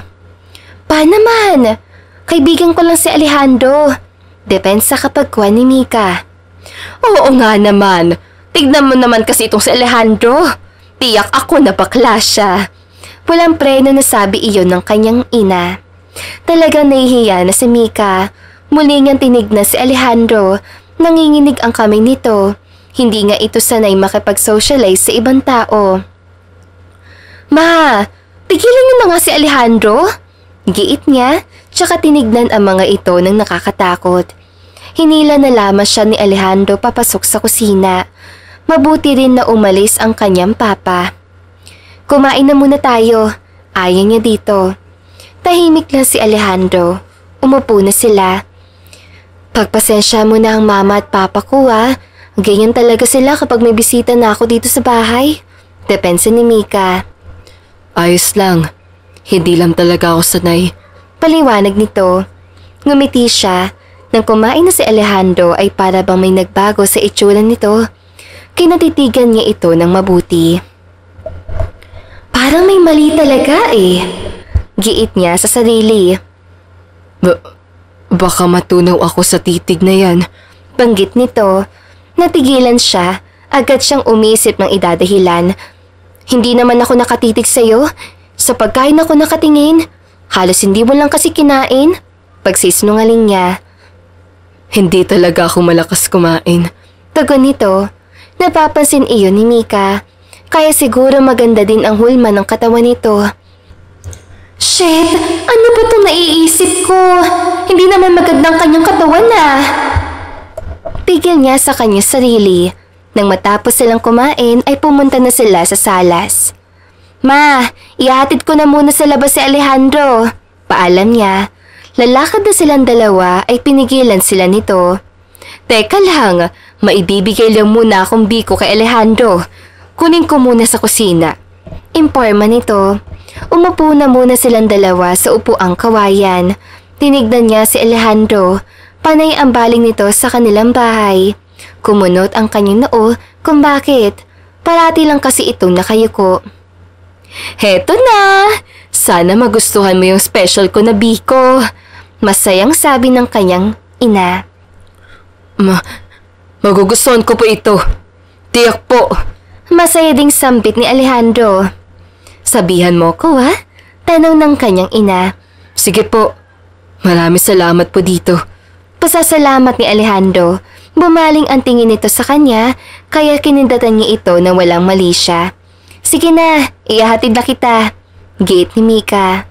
Pa naman! Kaibigan ko lang si Alejandro. Depensa kapag kuha ni Mika. Oo nga naman. Tignan mo naman kasi itong si Alejandro. Tiyak ako na bakla siya. Walang preno na sabi iyon ng kanyang ina. Talagang nahihiya na si Mika. Muli niyang tinignan si Alejandro. Nanginginig ang kamay nito. Hindi nga ito sanay makipag-socialize sa ibang tao. Ma, tigilan niyo na nga si Alejandro. Giit niya, tsaka tinignan ang mga ito ng nakakatakot. Hinila na lamang siya ni Alejandro papasok sa kusina. Mabuti rin na umalis ang kanyang papa. Kumain na muna tayo. Ayaw niya dito. Tahimik lang si Alejandro. Umupo na sila. Pagpasensya mo na ang mama at papa ko ha. Ganyan talaga sila kapag may bisita na ako dito sa bahay. Depensa ni Mika. Ayos lang. Hindi lang talaga ako sanay. Paliwanag nito. Ngumiti siya. Nang kumain na si Alejandro ay para bang may nagbago sa itsura nito. Kinatitigan niya ito ng mabuti. Parang may mali talaga eh. Giit niya sa sarili. Baka matunaw ako sa titig na yan. Banggit nito. Natigilan siya. Agad siyang umisip ng idadahilan. Hindi naman ako nakatitig sa'yo. Sa pagkain ako nakatingin. Halos hindi mo lang kasi kinain. Pagsisinungaling niya. Hindi talaga ako malakas kumain. Tugon nito. Napapansin iyon ni Mika. Kaya siguro maganda din ang hulma ng katawan nito. Shit! Ano ba itong naiisip ko? Hindi naman magandang kanyang katawan ah. Pigil niya sa kanyang sarili. Nang matapos silang kumain ay pumunta na sila sa salas. Ma, ihatid ko na muna sa labas si Alejandro. Paalam niya. Lalakad na silang dalawa ay pinigilan sila nito. Teka lang, maibibigay lang muna akong biko kay Alejandro. Kunin ko muna sa kusina. Imporma nito. Umupo na muna silang dalawa sa upuang kawayan. Tinignan niya si Alejandro. Panay ang baling nito sa kanilang bahay. Kumunot ang kanyang noo kung bakit. Parati lang kasi itong nakayuko. Heto na! Sana magustuhan mo yung special ko na biko. Masayang sabi ng kanyang ina. Magugustuhan ko po ito. Tiyak po. Masaya ding sambit ni Alejandro. Sabihan mo ko ha? Tanong ng kanyang ina. Sige po. Maraming salamat po dito. Pasasalamat ni Alejandro. Bumaling ang tingin nito sa kanya kaya kinindatan niya ito na walang mali siya. Sige na, ihahatid na kita. Gate ni Mika.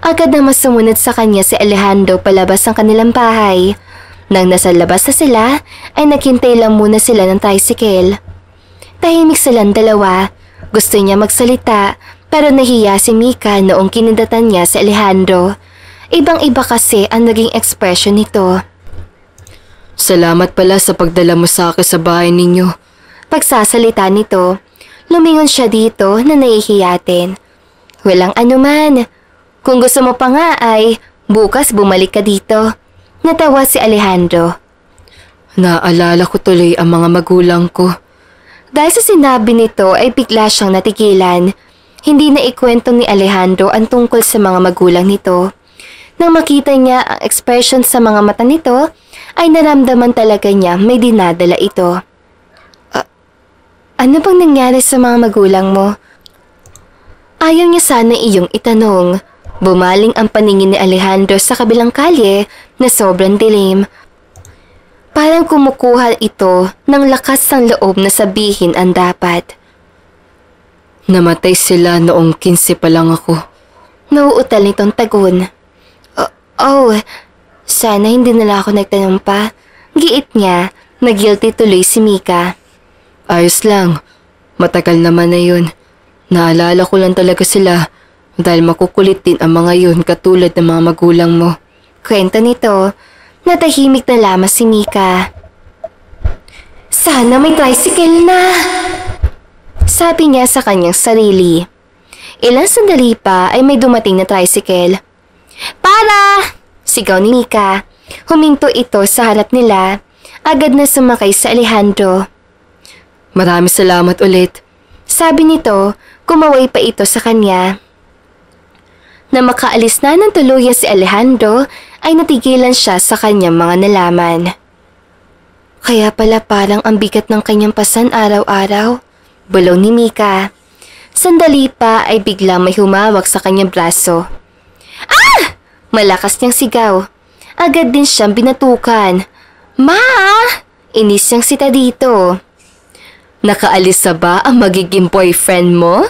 Agad naman sumunod sa kanya si Alejandro palabas ng kanilang bahay. Nang nasa labas na sila, ay naghintay lang muna sila ng tricycle. Tahimik silang dalawa. Gusto niya magsalita, pero nahiya si Mika noong kinindatan niya si Alejandro. Ibang-iba kasi ang naging ekspresyon nito. Salamat pala sa pagdala mo sa akin sa bahay ninyo. Pagsasalita nito, lumingon siya dito na nahihiyatin. Walang anuman. Kung gusto mo pa nga ay bukas bumalik ka dito. Natawa si Alejandro. Naalala ko tuloy ang mga magulang ko. Dahil sa sinabi nito ay bigla siyang natigilan. Hindi na ikwento ni Alejandro ang tungkol sa mga magulang nito. Nang makita niya ang expression sa mga mata nito, ay naramdaman talaga niya may dinadala ito. Ano bang nangyari sa mga magulang mo? Ayaw niya sana iyong itanong. Bumaling ang paningin ni Alejandro sa kabilang kalye na sobrang dilim. Parang kumukuha ito ng lakas ng loob na sabihin ang dapat. Namatay sila noong 15 pa lang ako. Nauutal nitong tagon. Sana hindi nila ako nagtanong pa. Giit niya, na-guilty tuloy si Mika. Ayos lang, matagal naman na yun. Naalala ko lang talaga sila dahil makukulit din ang mga yun katulad ng mga magulang mo. Kwento nito, natahimik na lamang si Mika. Sana may tricycle na! Sabi niya sa kanyang sarili. Ilang sandali pa ay may dumating na tricycle. Para! Sigaw ni Mika. Huminto ito sa harap nila. Agad na sumakay sa Alejandro. Maraming salamat ulit. Sabi nito, kumaway pa ito sa kanya. Na makaalis na ng tuluyan si Alejandro, ay natigilan siya sa kanyang mga nalaman. Kaya pala parang ang bigat ng kanyang pasan araw-araw. Bulong ni Mika. Sandali pa ay biglang may humawak sa kanyang braso. Ah! Malakas niyang sigaw. Agad din siyang binatukan. Ma! Inis niyang sita dito. Nakaalis na ba ang magiging boyfriend mo?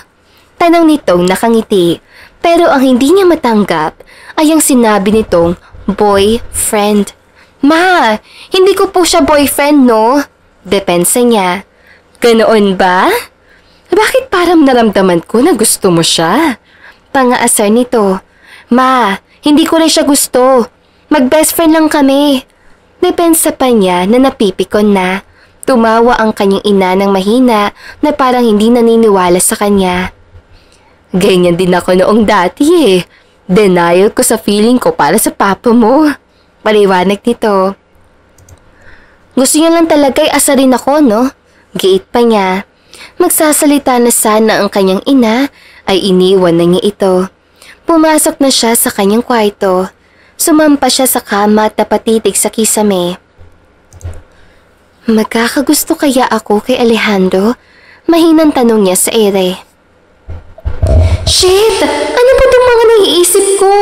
Tanong nitong nakangiti. Pero ang hindi niya matanggap ay ang sinabi nitong boyfriend. Ma, hindi ko po siya boyfriend, no? Depensa niya. Ganoon ba? Bakit parang naramdaman ko na gusto mo siya? Pangaasar nito. Ma, hindi ko rin siya gusto. Mag-best friend lang kami. Depensa pa niya na napipikon na. Tumawa ang kanyang ina ng mahina na parang hindi naniniwala sa kanya. Ganyan din ako noong dati eh. Denial ko sa feeling ko para sa papa mo. Paliwanag nito. Gusto niya lang talaga'y asarin ako, no? Giit pa niya. Magsasalita na sana ang kanyang ina ay iniwan na niya ito. Pumasok na siya sa kanyang kwarto. Sumampa siya sa kama at napatitig sa kisame. Magkakagusto kaya ako kay Alejandro? Mahinang tanong niya sa ere. Shit! Ano ba itong mga naiisip ko?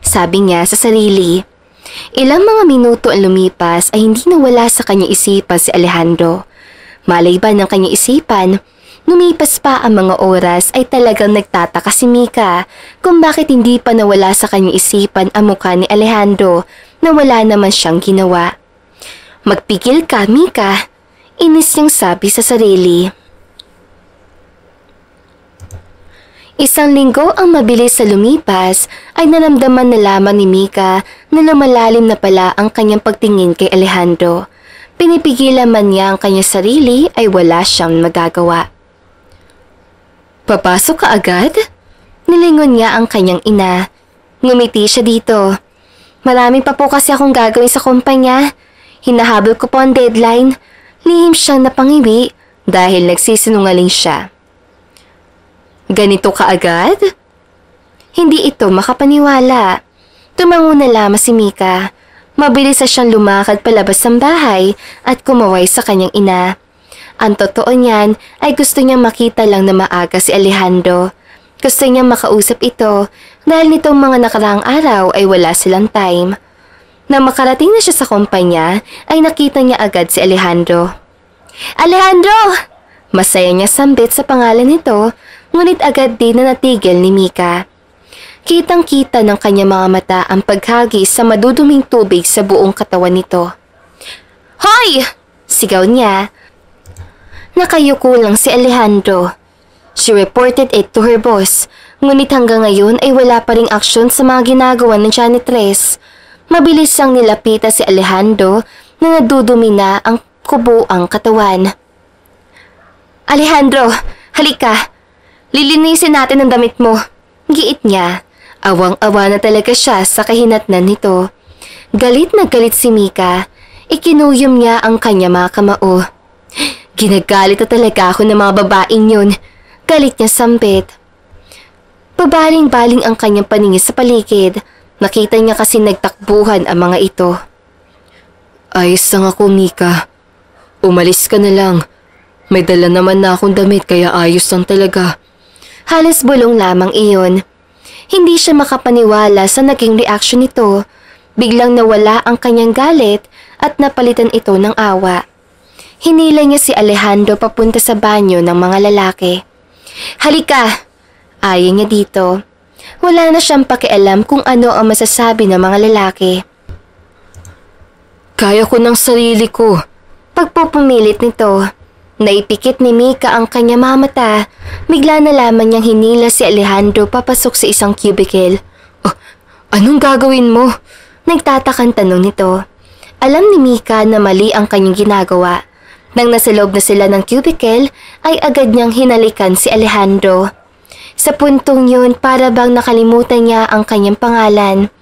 Sabi niya sa sarili. Ilang mga minuto ang lumipas ay hindi nawala sa kanyang isipan si Alejandro. Malay ba ng kanyang isipan? Lumipas pa ang mga oras ay talagang nagtataka si Mika kung bakit hindi pa nawala sa kanyang isipan ang mukha ni Alejandro na wala naman siyang ginawa. Magpigil ka, Mika. Inis niyang sabi sa sarili. Isang linggo ang mabilis sa lumipas ay naramdaman na lamang ni Mika na lumalalim na pala ang kanyang pagtingin kay Alejandro. Pinipigilan man niya ang kanyang sarili ay wala siyang magagawa. Papasok ka agad? Nilingon niya ang kanyang ina. Ngumiti siya dito. Marami pa po kasi akong gagawin sa kumpanya. Hinahabol ko po ang deadline. Lihim siyang napangiwi dahil nagsisinungaling siya. Ganito ka agad? Hindi ito makapaniwala. Tumango na lamang si Mika. Mabilis na siyang lumakad palabas ng bahay at kumaway sa kanyang ina. Ang totoo niyan ay gusto niyang makita lang na maaga si Alejandro. Gusto niyang makausap ito dahil nitong mga nakaraang araw ay wala silang time. Nang makarating na siya sa kumpanya ay nakita niya agad si Alejandro. Alejandro! Masaya niya sambit sa pangalan nito, ngunit agad din na natigil ni Mika. Kitang-kita ng kanyang mga mata ang paghagis sa maduduming tubig sa buong katawan nito. Hoy! Sigaw niya. Nakayuko lang si Alejandro. She reported it to her boss, ngunit hanggang ngayon ay wala pa ring aksyon sa mga ginagawa ng janitress. Mabilis sang nilapita si Alejandro na nadudumi na ang kubuang katawan. Alejandro, halika. Lilinisin natin ang damit mo. Giit niya. Awang-awa na talaga siya sa kahinatnan nito. Galit na galit si Mika. Ikinuyom niya ang kanya mga kamao. Ginagalit na talaga ako ng mga babaeng yun. Galit niya sambit. Pabaling-baling ang kanyang paningin sa paligid. Nakita niya kasi nagtakbuhan ang mga ito. Ayos lang ako, Mika. Umalis ka na lang. May dala naman na akong damit kaya ayos lang talaga. Halos bulong lamang iyon. Hindi siya makapaniwala sa naging reaksyon nito. Biglang nawala ang kanyang galit at napalitan ito ng awa. Hinila niya si Alejandro papunta sa banyo ng mga lalaki. Halika! Ayaw niya dito. Wala na siyang pakialam kung ano ang masasabi ng mga lalaki. Kaya ko ng sarili ko. Pagpupumilit nito. Naipikit ni Mika ang kanya mamata. Bigla na lamang niyang hinila si Alejandro papasok sa isang cubicle. Oh, anong gagawin mo? Nagtatakang tanong nito. Alam ni Mika na mali ang kanyang ginagawa. Nang nasa loob na sila ng cubicle, ay agad niyang hinalikan si Alejandro. Sa puntong yun, para bang nakalimutan niya ang kanyang pangalan.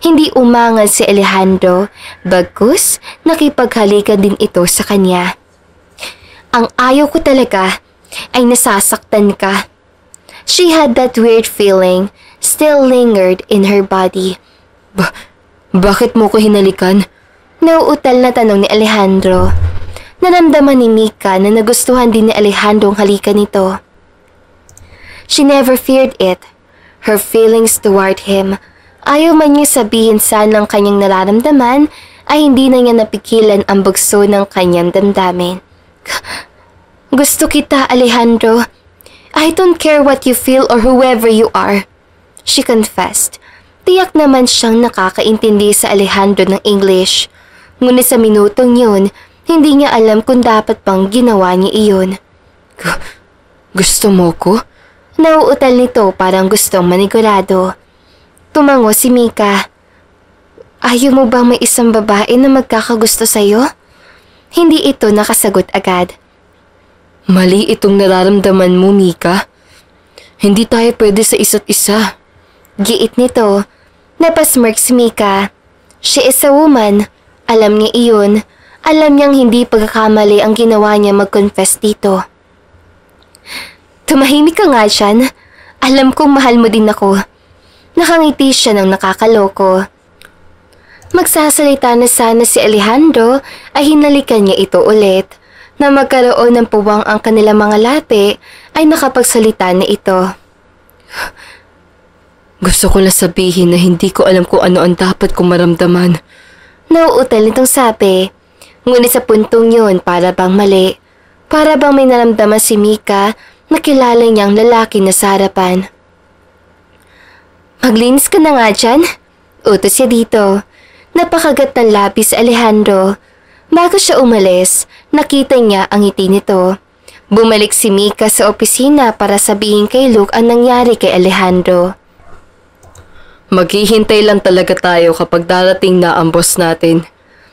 Hindi umangal si Alejandro, bagkus nakipaghalikan din ito sa kanya. Ang ayaw ko talaga ay nasasaktan ka. She had that weird feeling, still lingered in her body. Bakit mo ko hinalikan? Nauutal na tanong ni Alejandro. Naramdaman ni Mika na nagustuhan din ni Alejandro ang halikan nito. She never feared it. Her feelings toward him. Ayaw man niya sabihin saan ang kanyang nararamdaman ay hindi na niya napigilan ang bugso ng kanyang damdamin. Gusto kita, Alejandro. I don't care what you feel or whoever you are. She confessed. Tiyak naman siyang nakakaintindi sa Alejandro ng English. Ngunit sa minutong yun, hindi niya alam kung dapat pang ginawa niya iyon. Gusto mo ko? Nauutal nito parang gustong manigurado. Tumango si Mika. Ayaw mo bang may isang babae na magkakagusto sa'yo? Hindi ito nakasagot agad. Mali itong nararamdaman mo, Mika. Hindi tayo pwede sa isa't isa. Giit nito. Napasmirk si Mika. She is a woman. Alam niya iyon. Alam niyang hindi pagkakamali ang ginawa niya mag-confess dito. Tumahimik ka nga dyan. Alam kong mahal mo din ako. Nakangiti siya ng nakakaloko. Magsasalita na sana si Alejandro ay hinalikan niya ito ulit. Na magkaroon ng puwang ang kanilang mga lapi ay nakapagsalita na ito. Gusto ko lang sabihin na hindi ko alam kung ano ang dapat kong maramdaman. Nauutal nitong sabi. Ngunit sa puntong yun para bang mali. Para bang may naramdaman si Mika na kilala niyang lalaki na sa harapan. Maglinis ka na nga dyan. Utos siya dito. Napakagat ng labis si Alejandro. Bago siya umalis, nakita niya ang ngiti nito. Bumalik si Mika sa opisina para sabihin kay Luke ang nangyari kay Alejandro. Maghihintay lang talaga tayo kapag darating na ang boss natin.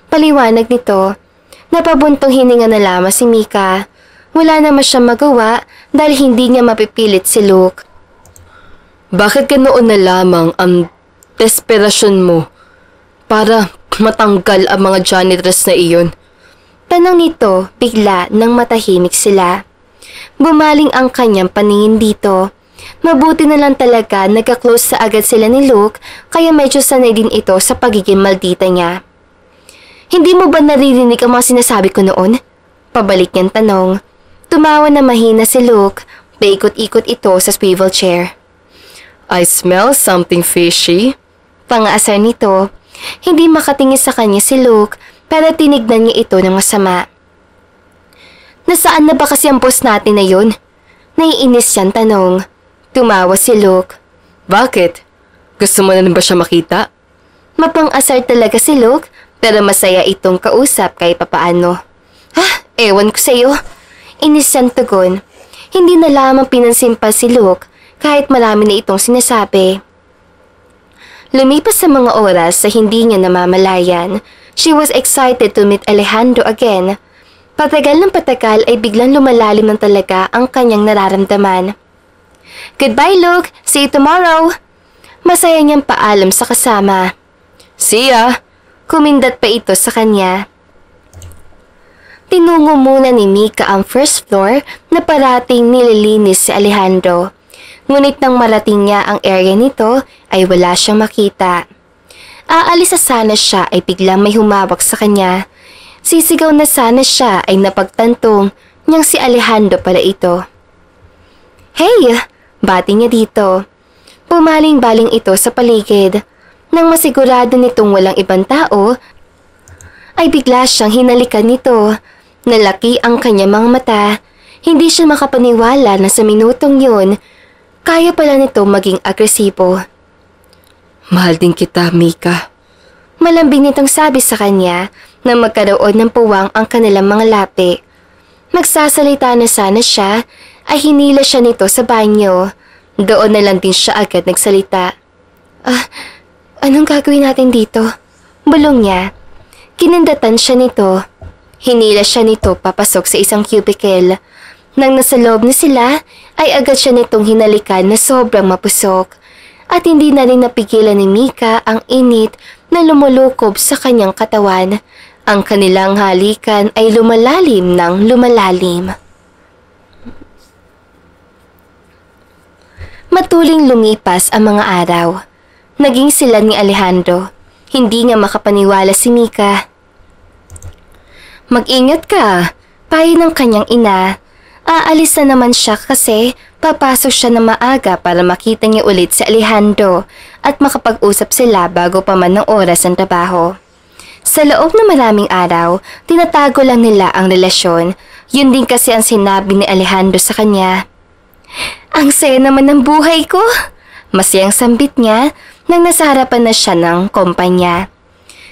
Paliwanag nito. Napabuntong hininga na lamang si Mika. Wala naman siyang magawa dahil hindi niya mapipilit si Luke. Bakit ganoon na lamang ang desperasyon mo para matanggal ang mga janitress na iyon? Tanong nito bigla nang matahimik sila. Bumaling ang kanyang paningin dito. Mabuti na lang talaga nagka-close sa agad sila ni Luke kaya medyo sanay din ito sa pagiging maldita niya. Hindi mo ba naririnig ang mga sinasabi ko noon? Pabalik niyang tanong. Tumawa na mahina si Luke. Paikot-ikot ito sa swivel chair. I smell something fishy. Pangaasar nito. Hindi makatingin sa kanya si Luke pero tinignan niya ito ng masama. Nasaan na ba kasi ang boss natin na yun? Naiinis siyang tanong. Tumawa si Luke. Bakit? Gusto mo na ba siya makita? Mapang-asar talaga si Luke pero masaya itong kausap kahit papaano. Ewan ko sa'yo. Inis siyang tugon. Hindi na lamang pinansin pa si Luke kahit marami na itong sinasabi. Lumipas sa mga oras sa hindi niya namamalayan, she was excited to meet Alejandro again. Patagal ng patagal ay biglang lumalalim ng talaga ang kanyang nararamdaman. Goodbye, Luke. See you tomorrow. Masaya niyang paalam sa kasama. See ya. Kumindat pa ito sa kanya. Tinungo muna ni Mika ang first floor na parating nililinis si Alejandro. Ngunit nang marating niya ang area nito ay wala siyang makita. Aalis na sana siya ay biglang may humawak sa kanya. Sisigaw na sana siya ay napagtantong niyang si Alejandro pala ito. Hey! Bati niya dito. Pumaling-baling ito sa paligid. Nang masigurado nitong walang ibang tao, ay bigla siyang hinalikan nito. Nalaki ang kanyang mga mata. Hindi siya makapaniwala na sa minutong yun, kaya pala nito maging agresibo. Mahal din kita, Mika. Malambing nitong sabi sa kanya na magkaroon ng puwang ang kanilang mga lapi. Magsasalita na sana siya, ay hinila siya nito sa banyo. Doon na lang din siya agad nagsalita. Anong gagawin natin dito? Bulong niya. Kinindatan siya nito. Hinila siya nito papasok sa isang cubicle. Nang nasa loob na sila, ay agad siya nitong hinalikan na sobrang mapusok. At hindi na rin napigilan ni Mika ang init na lumulukob sa kanyang katawan. Ang kanilang halikan ay lumalalim ng lumalalim. Matuling lumipas ang mga araw. Naging sila ni Alejandro. Hindi nga makapaniwala si Mika. Mag-ingat ka, payo ng kanyang ina. Aalis na naman siya kasi papasok siya na maaga para makita niya ulit si Alejandro at makapag-usap sila bago pa man ng oras ng trabaho. Sa loob ng maraming araw, tinatago lang nila ang relasyon. Yun din kasi ang sinabi ni Alejandro sa kanya. Ang saya naman ng buhay ko. Masayang sambit niya nang nasa harapan na siya ng kumpanya.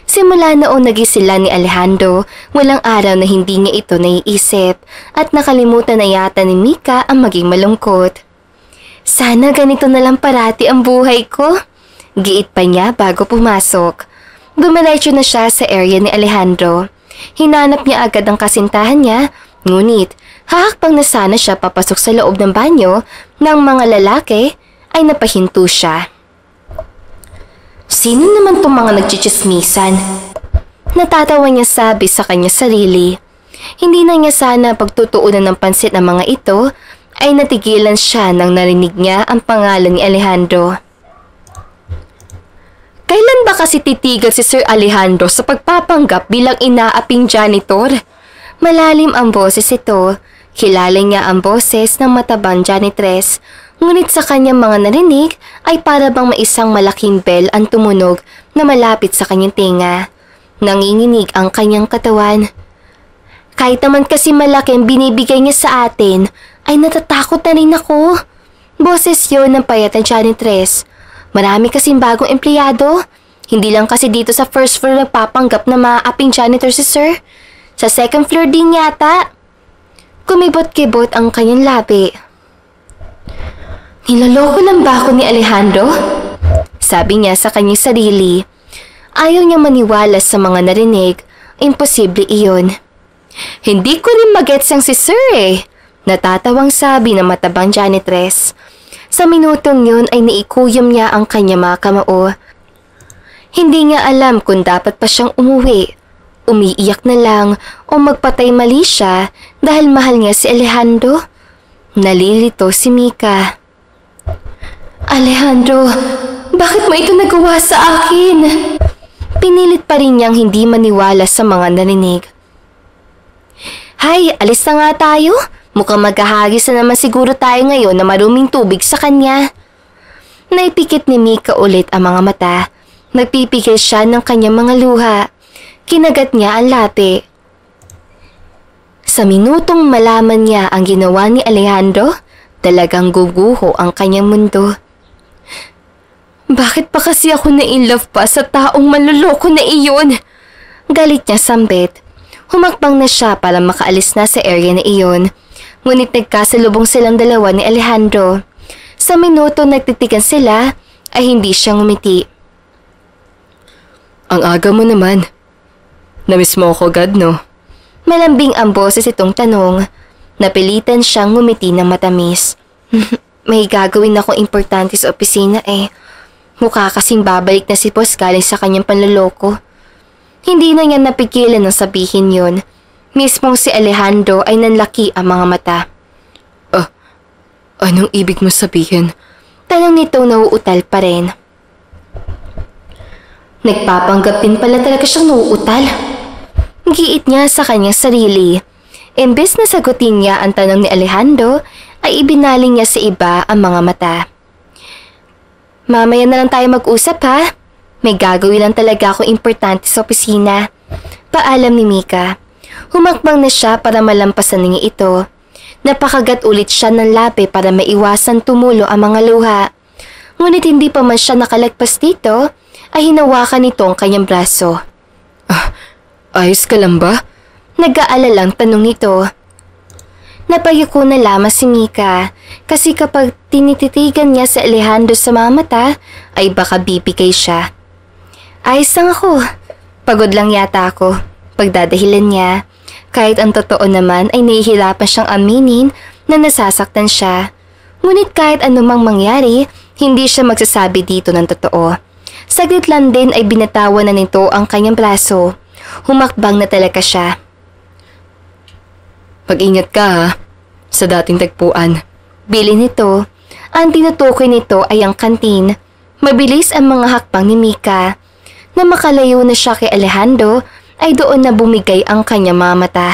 Simula noong naging sila ni Alejandro, walang araw na hindi niya ito naiisip at nakalimutan na yata ni Mika ang maging malungkot. Sana ganito na lang parati ang buhay ko. Giit pa niya bago pumasok. Dumiretso na siya sa area ni Alejandro. Hinanap niya agad ang kasintahan niya, ngunit hahakbang na sana siya papasok sa loob ng banyo ng mga lalaki ay napahinto siya. Sino naman tong mga nagchichismisan? Natatawa niya sabi sa kanya sarili. Hindi na niya sana pagtutuunan ng pansit ng mga ito ay natigilan siya nang narinig niya ang pangalan ni Alejandro. Kailan ba kasi titigil si Sir Alejandro sa pagpapanggap bilang inaaping janitor? Malalim ang boses ito. Kilala niya ang boses ng matabang janitress. Ngunit sa kanyang mga narinig ay para bang may isang malaking bell ang tumunog na malapit sa kanyang tinga. Nanginginig ang kanyang katawan. Kahit naman kasi malaki ang binibigay niya sa atin, ay natatakot na rin ako. Boses yun ng payat na janitress. Marami kasing bagong empleyado. Hindi lang kasi dito sa first floor nagpapanggap na maaaping janitor si Sir. Sa second floor din yata. Kumibot-kibot ang kanyang labi. Niloloko lang ba ako ni Alejandro? Sabi niya sa kanyang sarili. Ayaw niyang maniwala sa mga narinig. Imposible iyon. Hindi ko rin magets ang si Sir eh. Natatawang sabi ng matabang janitress. Sa minutong yun ay naikuyom niya ang kanyang mga kamao. Hindi niya alam kung dapat pa siyang umuwi. Umiiyak na lang o magpatay mali siya dahil mahal niya si Alejandro. Nalilito si Mika. Alejandro, bakit mo ito nagawa sa akin? Pinilit pa rin niyang hindi maniwala sa mga narinig. Hay, alis na nga tayo. Mukhang maghahagis na naman siguro tayo ngayon na maruming tubig sa kanya. Naipikit ni Mika ulit ang mga mata. Nagpipigil siya ng kanyang mga luha. Kinagat niya ang lati. Sa minutong malaman niya ang ginawa ni Alejandro, talagang guguho ang kanyang mundo. Bakit pa kasi ako na-inlove pa sa taong manloloko na iyon? Galit niya sambit. Humakbang na siya para makaalis na sa area na iyon. Ngunit nagkasalubong silang dalawa ni Alejandro. Sa minuto nagtitigan sila, ay hindi siya ngumiti. Ang aga mo naman. Namiss mo ako agad, no? Malambing ang boses itong tanong. Napilitan siyang ngumiti ng matamis. May gagawin akong importante sa opisina eh. Mukha kasing babalik na si boss galing sa kanyang panloloko. Hindi na niya napigilan ng sabihin yun. Mismong si Alejandro ay nanlaki ang mga mata. Anong ibig mo sabihin? Tanong nito nauutal pa rin. Nagpapanggap din pala talaga siyang nauutal. Giit niya sa kanyang sarili. Imbes na sagutin niya ang tanong ni Alejandro, ay ibinaling niya sa iba ang mga mata. Mamaya na lang tayo mag-usap ha. May gagawin lang talaga akong importante sa opisina. Paalam ni Mika. Humakbang na siya para malampasan niya ito. Napakagat ulit siya ng labi para maiwasan tumulo ang mga luha. Ngunit hindi pa man siya nakalagpas dito, ay hinawakan nito ang kanyang braso. Ayos ka lang ba? Nag-aalalang tanong nito. Napayuko na lamang si Mika kasi kapag tinititigan niya si Alejandro sa mga mata ay baka bibigay siya. Ayos lang ako. Pagod lang yata ako. Pagdadahilan niya. Kahit ang totoo naman ay nahihirapan siyang aminin na nasasaktan siya. Ngunit kahit anumang mangyari, hindi siya magsasabi dito ng totoo. Saglit lang din ay binatawan na nito ang kanyang braso. Humakbang na talaga siya. Pag-ingat ka ha, sa dating tagpuan. Bilin nito. Ang tinutukoy nito ay ang kantin. Mabilis ang mga hakbang ni Mika. Na makalayo na siya kay Alejandro, ay doon na bumigay ang kanyang mga mata.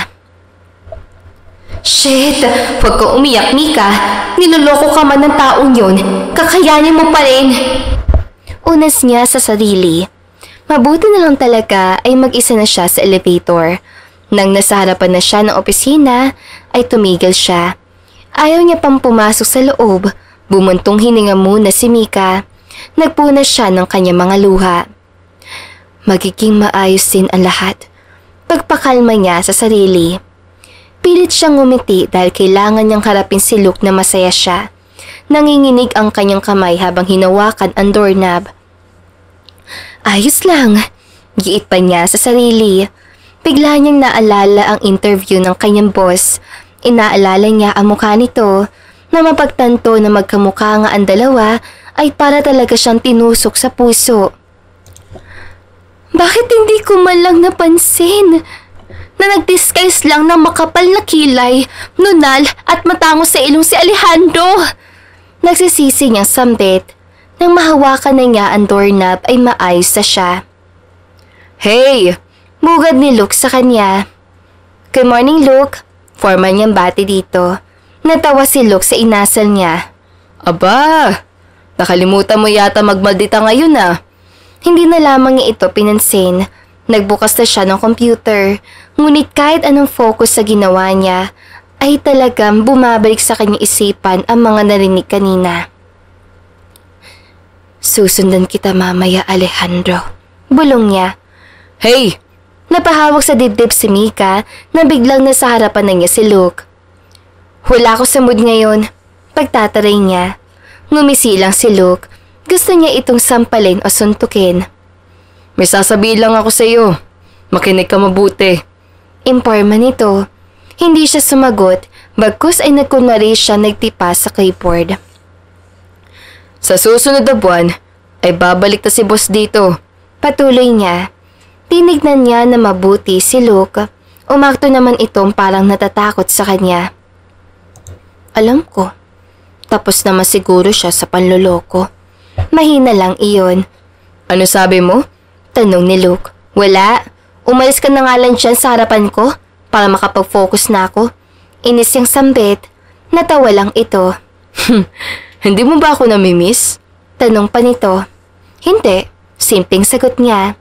Shit! Huwag kang umiyak, Mika. Niloloko ka man ng taong yun. Kakayanin mo pa rin. Unas niya sa sarili. Mabuti na lang talaga ay mag-isa na siya sa elevator. Nang nasa harapan na siya ng opisina, ay tumigil siya. Ayaw niya pang pumasok sa loob. Bumuntong hininga muna si Mika. Nagpunas siya ng kanyang mga luha. Magiging maayos din ang lahat. Pagpakalma niya sa sarili. Pilit siyang ngumiti dahil kailangan niyang harapin si Luke na masaya siya. Nanginginig ang kanyang kamay habang hinawakan ang doorknob. Ayos lang. Giit pa niya sa sarili. Bigla niyang naalala ang interview ng kanyang boss. Inaalala niya ang mukha nito na mapagtanto na magkamukha nga ang dalawa ay para talaga siyang tinusok sa puso. Bakit hindi ko man lang napansin na nag-disguise lang ng makapal na kilay, nunal at matango sa ilong si Alejandro? Nagsisisi niyang sambit. Nang mahawakan na niya ang doorknob ay maayos na siya. Hey! Bugad ni Luke sa kanya. Good morning, Luke. Formal niyang bati dito. Natawa si Luke sa inasal niya. Aba! Nakalimutan mo yata magmaldita ngayon ah. Hindi na lamang niya ito pinansin. Nagbukas na siya ng computer. Ngunit kahit anong focus sa ginawa niya, ay talagang bumabalik sa kanyang isipan ang mga narinig kanina. Susundan kita mamaya, Alejandro. Bulong niya. Hey! Napahawak sa dibdib si Mika na biglang nasa harapan na niya si Luke. Wala ako sa mood ngayon. Pagtataray niya. Ngumisi lang si Luke. Gusto niya itong sampalin o suntukin. May sasabihin lang ako sa iyo. Makinig ka mabuti. Imporma nito. Hindi siya sumagot, bagkus ay nagkunwari siya nagtipa sa keyboard. Sa susunod na buwan, ay babalik na si boss dito. Patuloy niya. Tinignan niya na mabuti si Luke. Umakto naman itong parang natatakot sa kanya. Alam ko. Tapos naman siguro siya sa panloloko. Mahina lang iyon. Ano sabi mo? Tanong ni Luke. Wala. Umalis ka na nga lang dyan sa harapan ko para makapag-focus na ako. Inis yung sambit. Natawa lang ito. Hindi mo ba ako namimiss? Tanong pa nito. Hindi. Simpleng sagot niya.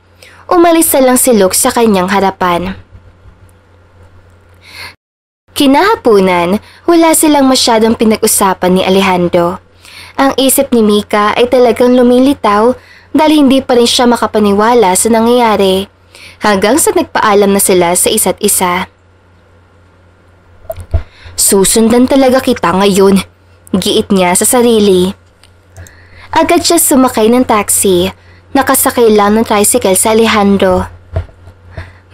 Umalis na lang si Luke sa kanyang harapan. Kinahapunan, wala silang masyadong pinag-usapan ni Alejandro. Ang isip ni Mika ay talagang lumilitaw dahil hindi pa rin siya makapaniwala sa nangyayari hanggang sa nagpaalam na sila sa isa't isa. Susundan talaga kita ngayon, giit niya sa sarili. Agad siya sumakay ng taxi, nakasakay lang ng tricycle sa Alejandro.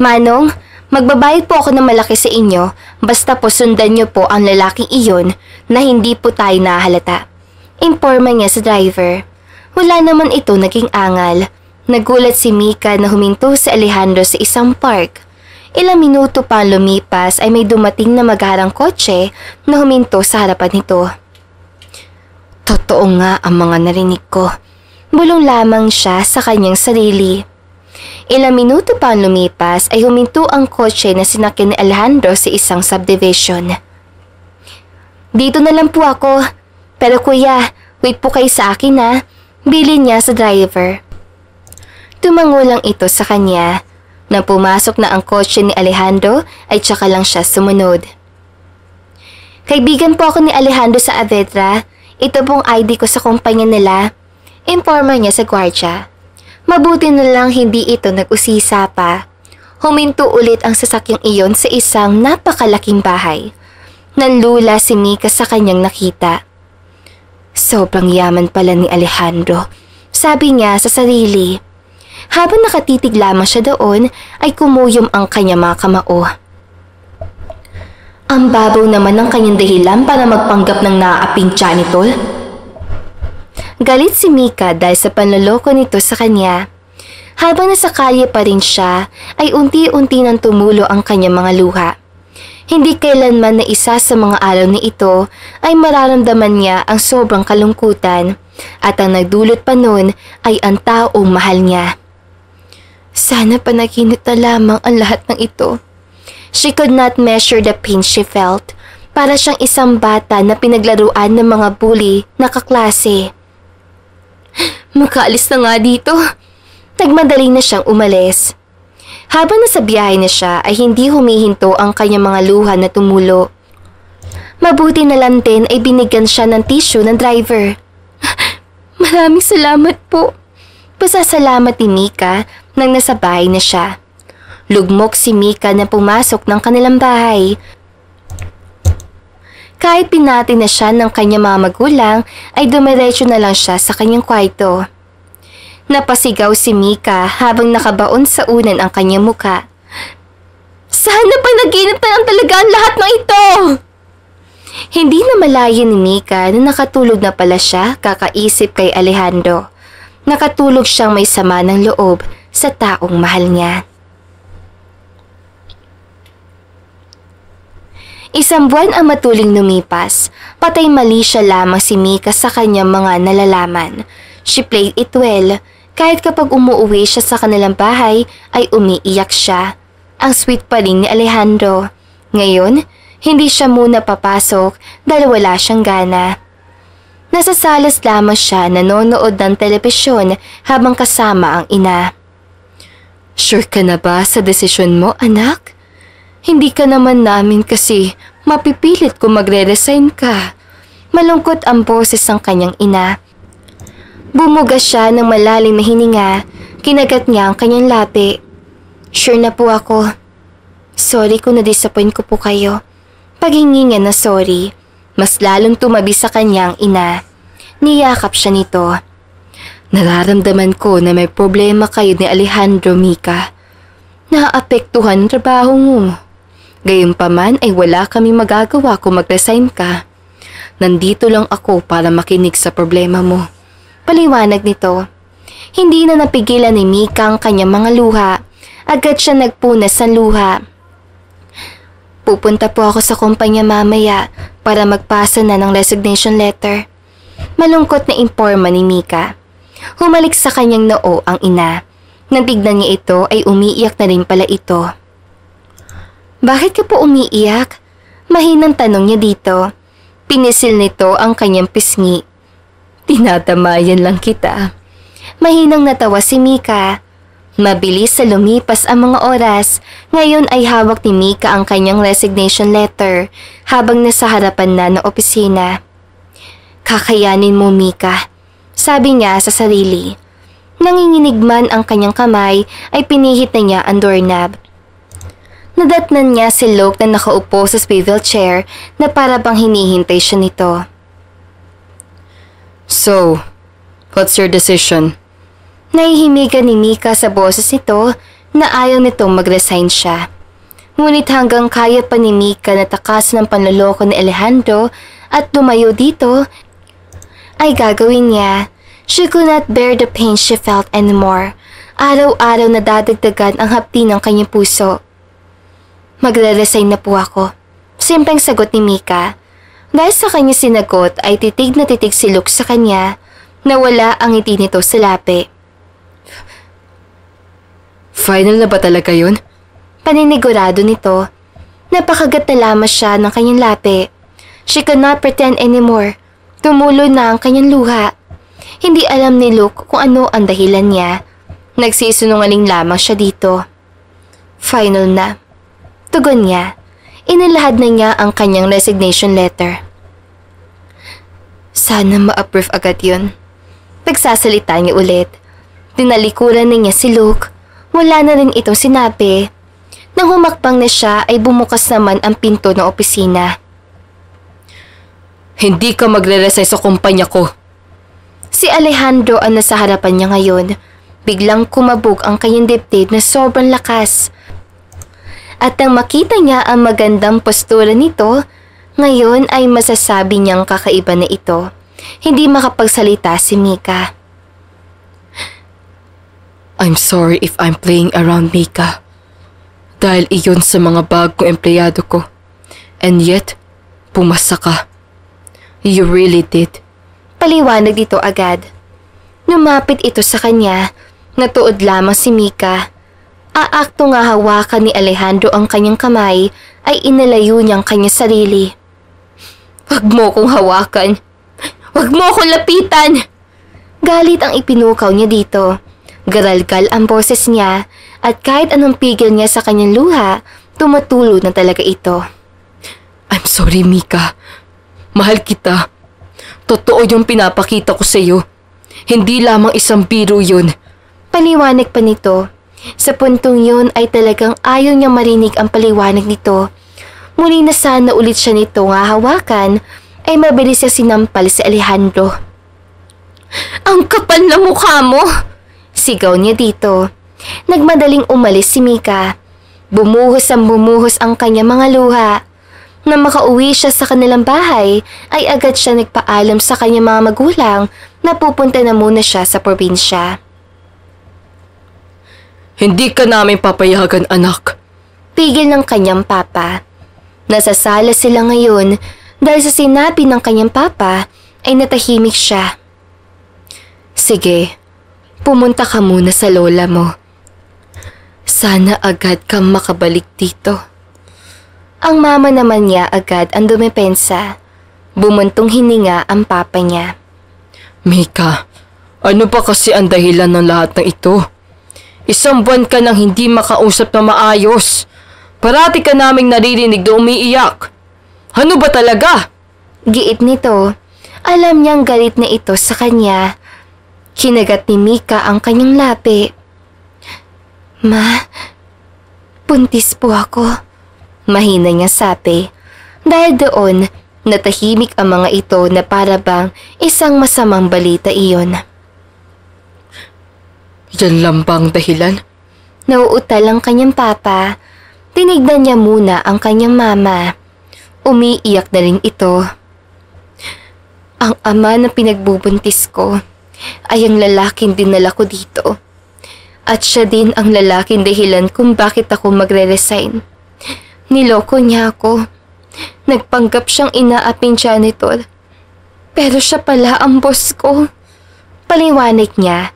Manong, magbabayad po ako ng malaki sa inyo basta po sundan niyo po ang lalaking iyon na hindi po tayo nahalata. Informa niya sa driver. Wala naman ito naging angal. Nagulat si Mika na huminto si Alejandro sa isang park. Ilang minuto pa lumipas ay may dumating na magharang kotse na huminto sa harapan nito. Totoo nga ang mga narinig ko. Bulong lamang siya sa kanyang sarili. Ilang minuto pa lumipas ay huminto ang kotse na sinakyan ni Alejandro sa isang subdivision. Dito na lang po ako. Pero kuya, wait po kayo sa akin ha. Bilin niya sa driver. Tumango lang ito sa kanya. Nang pumasok na ang kotse ni Alejandro ay tsaka lang siya sumunod. Kaibigan po ako ni Alejandro sa Avedra. Ito pong ID ko sa kumpanya nila. Informa niya sa gwardya. Mabuti na lang hindi ito nag-usisa pa. Huminto ulit ang sasakyang iyon sa isang napakalaking bahay. Nanlula si Mika sa kanyang nakita. Sobrang yaman pala ni Alejandro, sabi niya sa sarili. Habang nakatitig lamang siya doon, ay kumuyom ang kanyang mga kamao. Ang babaw naman ng kanyang dahilan para magpanggap ng naaaping tiyan nito. Galit si Mika dahil sa panloloko nito sa kanya. Habang nasa kalye pa rin siya, ay unti-unti nang tumulo ang kanyang mga luha. Hindi kailanman na isa sa mga araw ni ito ay mararamdaman niya ang sobrang kalungkutan at ang nagdulot pa nun ay ang taong mahal niya. Sana panaginip na lamang ang lahat ng ito. She could not measure the pain she felt. Para siyang isang bata na pinaglaruan ng mga bully na kaklase. Makaalis na nga dito. Nagmadali na siyang umalis. Habang nasa biyahe na siya ay hindi humihinto ang kanyang mga luha na tumulo. Mabuti na lang din ay binigyan siya ng tissue ng driver. Maraming salamat po. Pasasalamat ni Mika nang nasa bahay na siya. Lugmok si Mika na pumasok ng kanilang bahay. Kahit pinati na siya ng kanyang mga magulang ay dumiretso na lang siya sa kanyang kwarto. Napasigaw si Mika habang nakabaon sa unan ang kanyang muka. Sana panaginip na lang talaga ang lahat ng ito! Hindi na malaya ni Mika na nakatulog na pala siya kakaisip kay Alejandro. Nakatulog siyang may sama ng loob sa taong mahal niya. Isang buwan ang matuling lumipas, patay mali siya lamang si Mika sa kanyang mga nalalaman. She played it well. Kahit kapag umuwi siya sa kanilang bahay, ay umiiyak siya. Ang sweet pa rin ni Alejandro. Ngayon, hindi siya muna papasok dahil wala siyang gana. Nasa salas lamang siya nanonood ng telebisyon habang kasama ang ina. Sure ka na ba sa desisyon mo, anak? Hindi ka naman namin kasi mapipilit kung magre-resign ka. Malungkot ang boses ng kanyang ina. Bumuga siya ng malalim na hininga, kinagat niya ang kanyang labi. Sure na po ako. Sorry kung na-disappoint ko po kayo. paghingi niya na sorry, mas lalong tumabi sa kanyang ina. Niyakap siya nito. Nararamdaman ko na may problema kayo ni Alejandro, Mika. Naapektuhan ang trabaho mo. Gayunpaman ay wala kaming magagawa kung mag-resign ka. Nandito lang ako para makinig sa problema mo. Paliwanag nito. Hindi na napigilan ni Mika ang kanyang mga luha. Agad siya nagpunas ng luha. Pupunta po ako sa kumpanya mamaya para magpasa na ng resignation letter. Malungkot na imporma ni Mika. Humalik sa kanyang noo ang ina. Nang tignan niya ito ay umiiyak na rin pala ito. Bakit ka po umiiyak? Mahinang tanong niya dito. Pinisil nito ang kanyang pisngi. Tinatamayan lang kita. Mahinang natawa si Mika. Mabilis sa lumipas ang mga oras. Ngayon ay hawak ni Mika ang kanyang resignation letter habang nasa harapan na ng opisina. Kakayanin mo, Mika, sabi niya sa sarili. Nanginginig man ang kanyang kamay ay pinihit na niya ang doorknob. Nadatnan niya si Luke na nakaupo sa swivel chair na para bang hinihintay siya nito. So, what's your decision? Nahihimigan ni Mika sa boses nito na ayaw nitong mag-resign siya. Ngunit hanggang kaya pa ni Mika na takasan ng panloloko ni Alejandro at lumayo dito, ay gagawin niya. She could not bear the pain she felt anymore. Araw-araw na dadagdagan ang hapdi ng kanyang puso. Magre-resign na po ako. Simpleng sagot ni Mika. Dahil sa kanya sinagot ay titig na titig si Luke sa kanya na wala ang ngiti nito sa labi. Final na ba talaga yun? Paninigurado nito. Napakagat na lamang siya ng kanyang labi. She could not pretend anymore. Tumulo na ang kanyang luha. Hindi alam ni Luke kung ano ang dahilan niya. Nagsisinungaling lamang siya dito. Final na. Tugon niya. Inilahad na niya ang kanyang resignation letter. Sana ma-approve agad yun. Pagsasalita niya ulit. Tinalikuran na niya si Luke. Wala na rin itong sinabi. Nang humakbang na siya ay bumukas naman ang pinto ng opisina. Hindi ka magre-resign sa kumpanya ko. Si Alejandro ang nasa harapan niya ngayon. Biglang kumabog ang kanyang dibdib na sobrang lakas. At nang makita niya ang magandang postura nito, ngayon ay masasabi niyang kakaiba na ito. Hindi makapagsalita si Mika. I'm sorry if I'm playing around, Mika. Dahil iyon sa mga bagong empleyado ko. And yet, pumasa ka. You really did. Paliwanag dito agad. Lumapit ito sa kanya. Natuod lamang si Mika. Aakto nga hawakan ni Alejandro ang kanyang kamay ay inalayo niyang kanyang sarili. Huwag mo kong hawakan. Huwag mo akong lapitan! Galit ang ipinukaw niya dito. Garalgal ang boses niya at kahit anong pigil niya sa kanyang luha, tumutulo na talaga ito. I'm sorry, Mika. Mahal kita. Totoo yung pinapakita ko sa iyo. Hindi lamang isang biro yun. Paliwanag pa nito. Sa puntong yun ay talagang ayaw niya marinig ang paliwanag nito. Muli na sana ulit siya nito nga hawakan ay mabilis siya sinampal si Alejandro. Ang kapal na mukha mo! Sigaw niya dito. Nagmadaling umalis si Mika. Bumuhos ang kanyang mga luha. Nang makauwi siya sa kanilang bahay, ay agad siya nagpaalam sa kanyang mga magulang na pupunta na muna siya sa probinsya. Hindi ka namin papayagan, anak. Pigil ng kanyang papa. Nasa sala sila ngayon dahil sa sinabi ng kanyang papa ay natahimik siya. Sige, pumunta ka muna sa lola mo. Sana agad kang makabalik dito. Ang mama naman niya agad ang dumepensa. Bumuntong hininga ang papa niya. Mika, ano ba kasi ang dahilan ng lahat ng ito? Isang buwan ka nang hindi makausap na maayos. Parati ka naming naririnig na umiiyak. Ano ba talaga? Giit nito. Alam niyang galit na ito sa kanya. Kinagat ni Mika ang kanyang labi. Ma, buntis po ako. Mahina niya sabi. Dahil doon, natahimik ang mga ito na para bang isang masamang balita iyon. Yan lang bang dahilan? Nauutal ang kanyang papa. Tinignan niya muna ang kanyang mama. Umiiyak na rin ito. Ang ama na pinagbubuntis ko ay ang lalaking dinala ko dito. At siya din ang lalaking dahilan kung bakit ako magre-resign. Niloko niya ako. Nagpanggap siyang inaaping janitor. Pero siya pala ang boss ko. Paliwanag niya.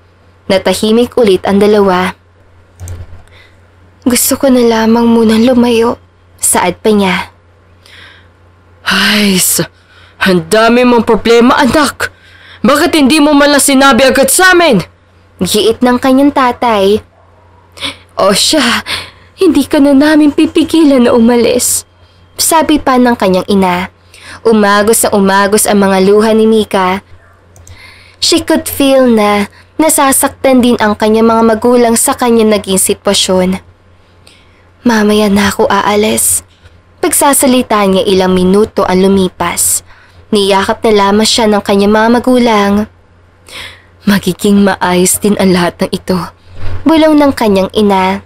Natahimik ulit ang dalawa. Gusto ko na lamang munang lumayo. Saad pa niya. Ay, ang dami mong problema, anak. Bakit hindi mo man lang sinabi agad sa amin? Giit ng kanyang tatay. O siya, hindi ka na namin pipigilan na umalis. Sabi pa ng kanyang ina. Umagos na umagos ang mga luha ni Mika. She could feel na nasasaktan din ang kanyang mga magulang sa kanyang naging sitwasyon. Mamaya na ako aalis. Pagsasalita niya ilang minuto ang lumipas. Niyakap na lamang siya ng kanyang mga magulang. Magiging maayos din ang lahat ng ito. Bulong ng kanyang ina.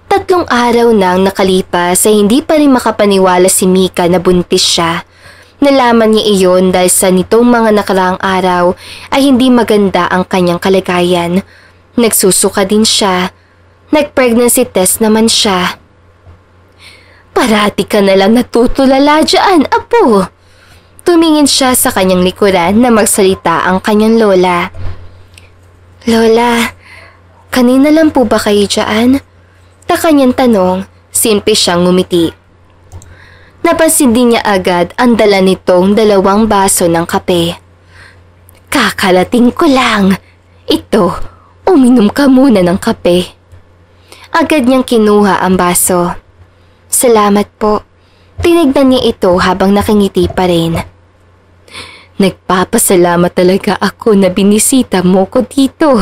3 araw nang nakalipas ay hindi pa rin makapaniwala si Mika na buntis siya. Nalaman niya iyon dahil sa nitong mga nakaraang araw ay hindi maganda ang kanyang kalagayan. Nagsusuka din siya. Nag-pregnancy test naman siya. Parati ka na lang natutulala dyan, apo. Tumingin siya sa kanyang likuran na magsalita ang kanyang lola. Lola, kanina lang po ba kayo dyan? Ta kanyang tanong, simple siyang ngumiti. Napansin din niya agad ang dala nitong 2 baso ng kape. Kakalating ko lang. Ito, uminom ka muna ng kape. Agad niyang kinuha ang baso. Salamat po. Tinignan niya ito habang nakangiti pa rin. Nagpapasalamat talaga ako na binisita mo ko dito.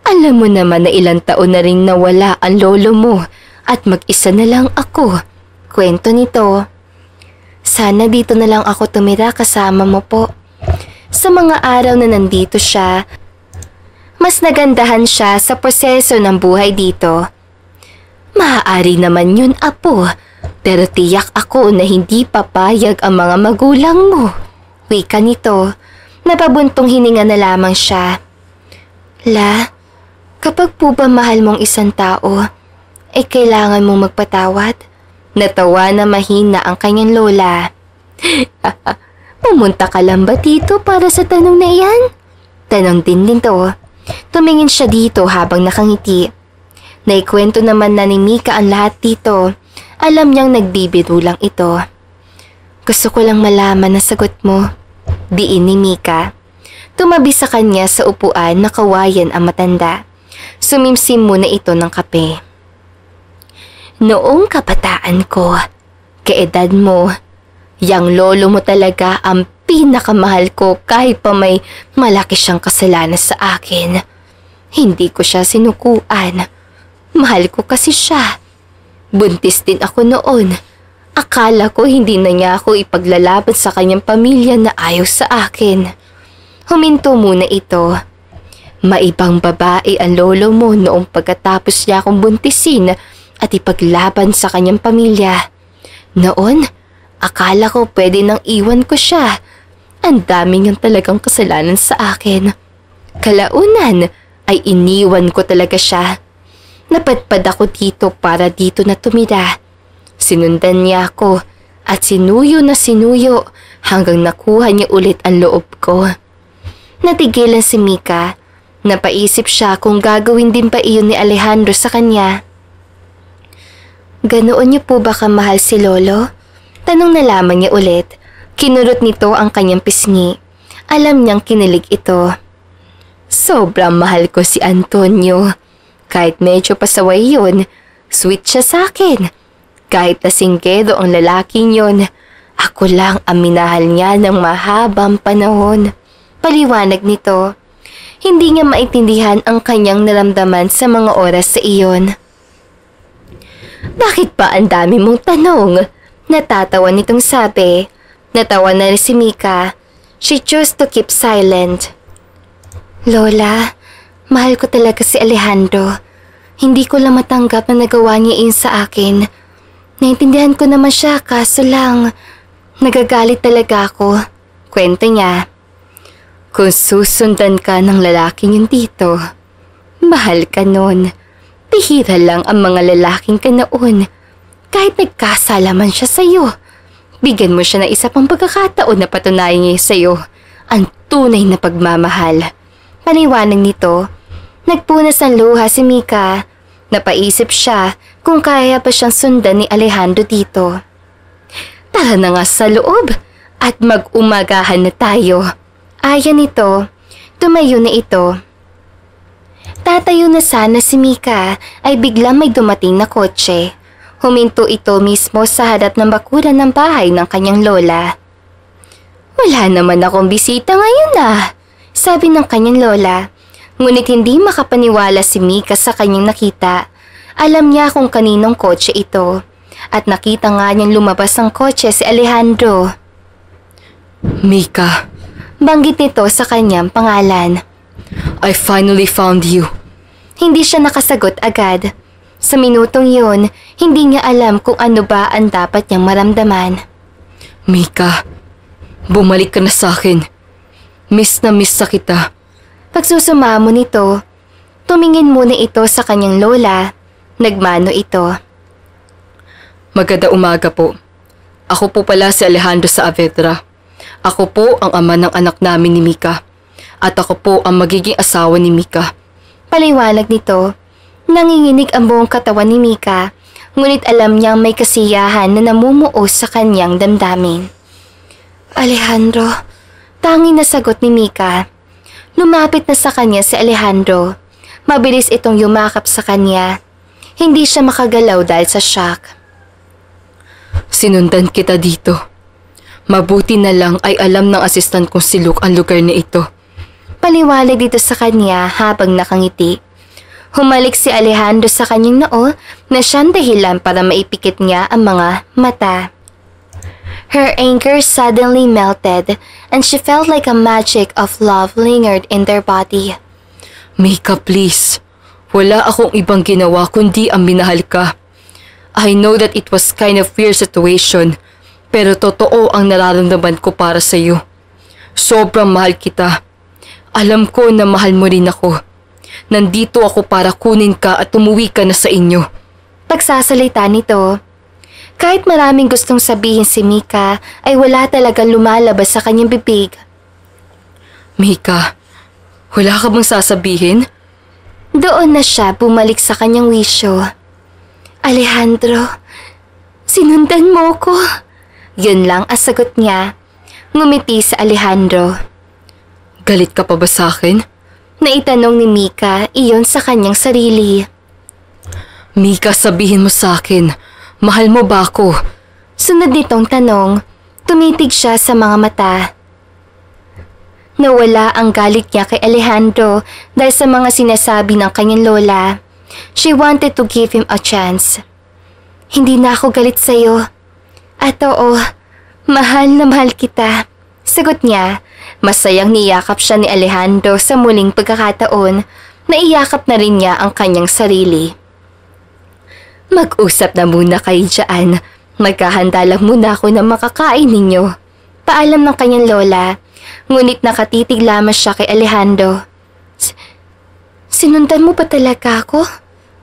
Alam mo naman na ilang taon na rin nawala ang lolo mo at mag-isa na lang ako. Kwento nito. Sana dito na lang ako tumira kasama mo po. Sa mga araw na nandito siya, mas nagandahan siya sa proseso ng buhay dito. Maaari naman yun, apo, pero tiyak ako na hindi papayag ang mga magulang mo. Wika nito, napabuntong hininga na lamang siya. La, kapag po ba mahal mong isang tao, kailangan mong magpatawad? Natawa na mahina ang kanyang lola. Pumunta ka lang ba dito para sa tanong na iyan? Tanong din to. Tumingin siya dito habang nakangiti. Naikwento naman na ni Mika ang lahat dito. Alam niyang nagbibiro lang ito. Gusto ko lang malaman ang sagot mo. Diin ni Mika. Tumabi sa kanya sa upuan na kawayan ang matanda. Sumimsim muna ito ng kape. Noong kabataan ko, kaedad mo, yang lolo mo talaga ang pinakamahal ko kahit pa may malaki siyang kasalanan sa akin. Hindi ko siya sinukuan. Mahal ko kasi siya. Buntis din ako noon. Akala ko hindi na niya ako ipaglalaban sa kanyang pamilya na ayaw sa akin. Huminto muna ito. Maibang babae ang lolo mo noong pagkatapos niya akong buntisin at ipaglaban sa kanyang pamilya. Noon, akala ko pwede nang iwan ko siya. Ang dami niyang talagang kasalanan sa akin. Kalaunan ay iniwan ko talaga siya. Napadpad ako dito para dito na tumira. Sinundan niya ako at sinuyo na sinuyo hanggang nakuha niya ulit ang loob ko. Natigilan si Mika. Napaisip siya kung gagawin din pa iyon ni Alejandro sa kanya. Ganoon niyo po ba kamahal si Lolo? Tanong na lamang niya ulit. Kinurot nito ang kanyang pisngi. Alam niyang kinilig ito. Sobrang mahal ko si Antonio. Kahit medyo pasaway yun, sweet siya sa akin. Kahit lasinggedo ang lalaking yun, ako lang ang minahal niya ng mahabang panahon. Paliwanag nito. Hindi niya maintindihan ang kanyang naramdaman sa mga oras sa iyon. Bakit pa ang dami mong tanong? Natatawa nitong sabi. Natawa na rin si Mika. She chose to keep silent. Lola, mahal ko talaga si Alejandro. Hindi ko lang matanggap na nagawa niya yun sa akin. Naintindihan ko naman siya kaso lang, nagagalit talaga ako. Kwento niya. Kung susundan ka ng lalaking yun dito, mahal ka nun. Bihira lang ang mga lalaking ka noon. Kahit nagkasala man siya sa'yo, bigyan mo siya ng isa pang pagkakataon na patunayan niya sa'yo ang tunay na pagmamahal. Paniwanag nito, nagpunas ng luha si Mika. Napaisip siya kung kaya pa siyang sundan ni Alejandro dito. Tara na nga sa loob at mag-umagahan na tayo. Ayan ito, tumayo na ito. Tatayo na sana si Mika ay biglang may dumating na kotse. Huminto ito mismo sa harap ng bakuran ng bahay ng kanyang lola. Wala naman akong bisita ngayon sabi ng kanyang lola. Ngunit hindi makapaniwala si Mika sa kanyang nakita. Alam niya kung kaninong kotse ito. At nakita nga niyang lumabas ang kotse si Alejandro. Mika. Banggit nito sa kanyang pangalan. I finally found you. Hindi siya nakasagot agad. Sa minutong yun, hindi niya alam kung ano ba ang dapat niyang maramdaman. Mika, bumalik ka na sa akin. Miss na miss sa kita. Pagsusumamo nito, tumingin muna ito sa kanyang lola. Nagmano ito. Maganda umaga po. Ako po pala si Alejandro Saavedra. Ako po ang ama ng anak namin ni Mika. At ako po ang magiging asawa ni Mika. Paliwanag nito. Nanginginig ang buong katawan ni Mika, ngunit alam niyang may kasiyahan na namumuo sa kanyang damdamin. Alejandro, tanging na sagot ni Mika. Lumapit na sa kanya si Alejandro. Mabilis itong yumakap sa kanya. Hindi siya makagalaw dahil sa shock. Sinundan kita dito. Mabuti na lang ay alam ng assistant kong si Luke ang lugar na ito. Paliwanag dito sa kanya habang nakangiti. Humalik si Alejandro sa kanyang noo na siyang dahilan para maipikit niya ang mga mata. Her anger suddenly melted and she felt like a magic of love lingered in their body. Mika, please. Wala akong ibang ginawa kundi ang minahal ka. I know that it was kind of weird situation, pero totoo ang nararamdaman ko para sa iyo. Sobrang mahal kita. Alam ko na mahal mo rin ako. Nandito ako para kunin ka at umuwi ka na sa inyo. Pagsasalita nito, kahit maraming gustong sabihin si Mika ay wala talagang lumalabas sa kanyang bibig. Mika, wala ka bang sasabihin? Doon na siya bumalik sa kanyang wisyo. Alejandro, sinundan mo ko. Yun lang ang sagot niya. Ngumiti si Alejandro. Galit ka pa ba sa akin? Naitanong ni Mika iyon sa kanyang sarili. Mika, sabihin mo sa akin, mahal mo ba ako? Sunod nitong tanong, tumitig siya sa mga mata. Nawala ang galit niya kay Alejandro dahil sa mga sinasabi ng kanyang lola. She wanted to give him a chance. Hindi na ako galit sa'yo. At oo, mahal na mahal kita. Sagot niya. Masayang niyakap siya ni Alejandro sa muling pagkakataon na iyakap na rin niya ang kanyang sarili. Mag-usap na muna kayo dyan. Magkahanda lang muna ako na makakain ninyo. Paalam ng kanyang lola, ngunit nakatitig lamang siya kay Alejandro. Sinundan mo ba talaga ako?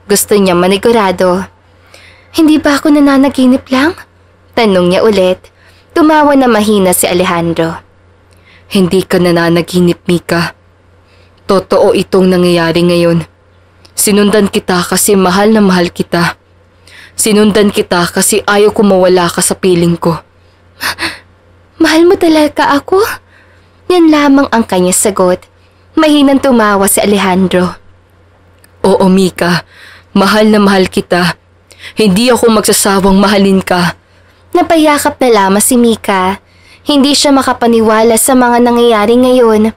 Gusto niya manigurado. Hindi ba ako nananaginip lang? Tanong niya ulit. Tumawa na mahina si Alejandro. Hindi ka nananaginip, Mika. Totoo itong nangyayari ngayon. Sinundan kita kasi mahal na mahal kita. Sinundan kita kasi ayaw ko mawala ka sa piling ko. Mahal mo talaga ako? Yan lamang ang kanyang sagot. Mahinang tumawa si Alejandro. Oo, Mika. Mahal na mahal kita. Hindi ako magsasawang mahalin ka. Napayakap na lamang si Mika. Hindi siya makapaniwala sa mga nangyayari ngayon.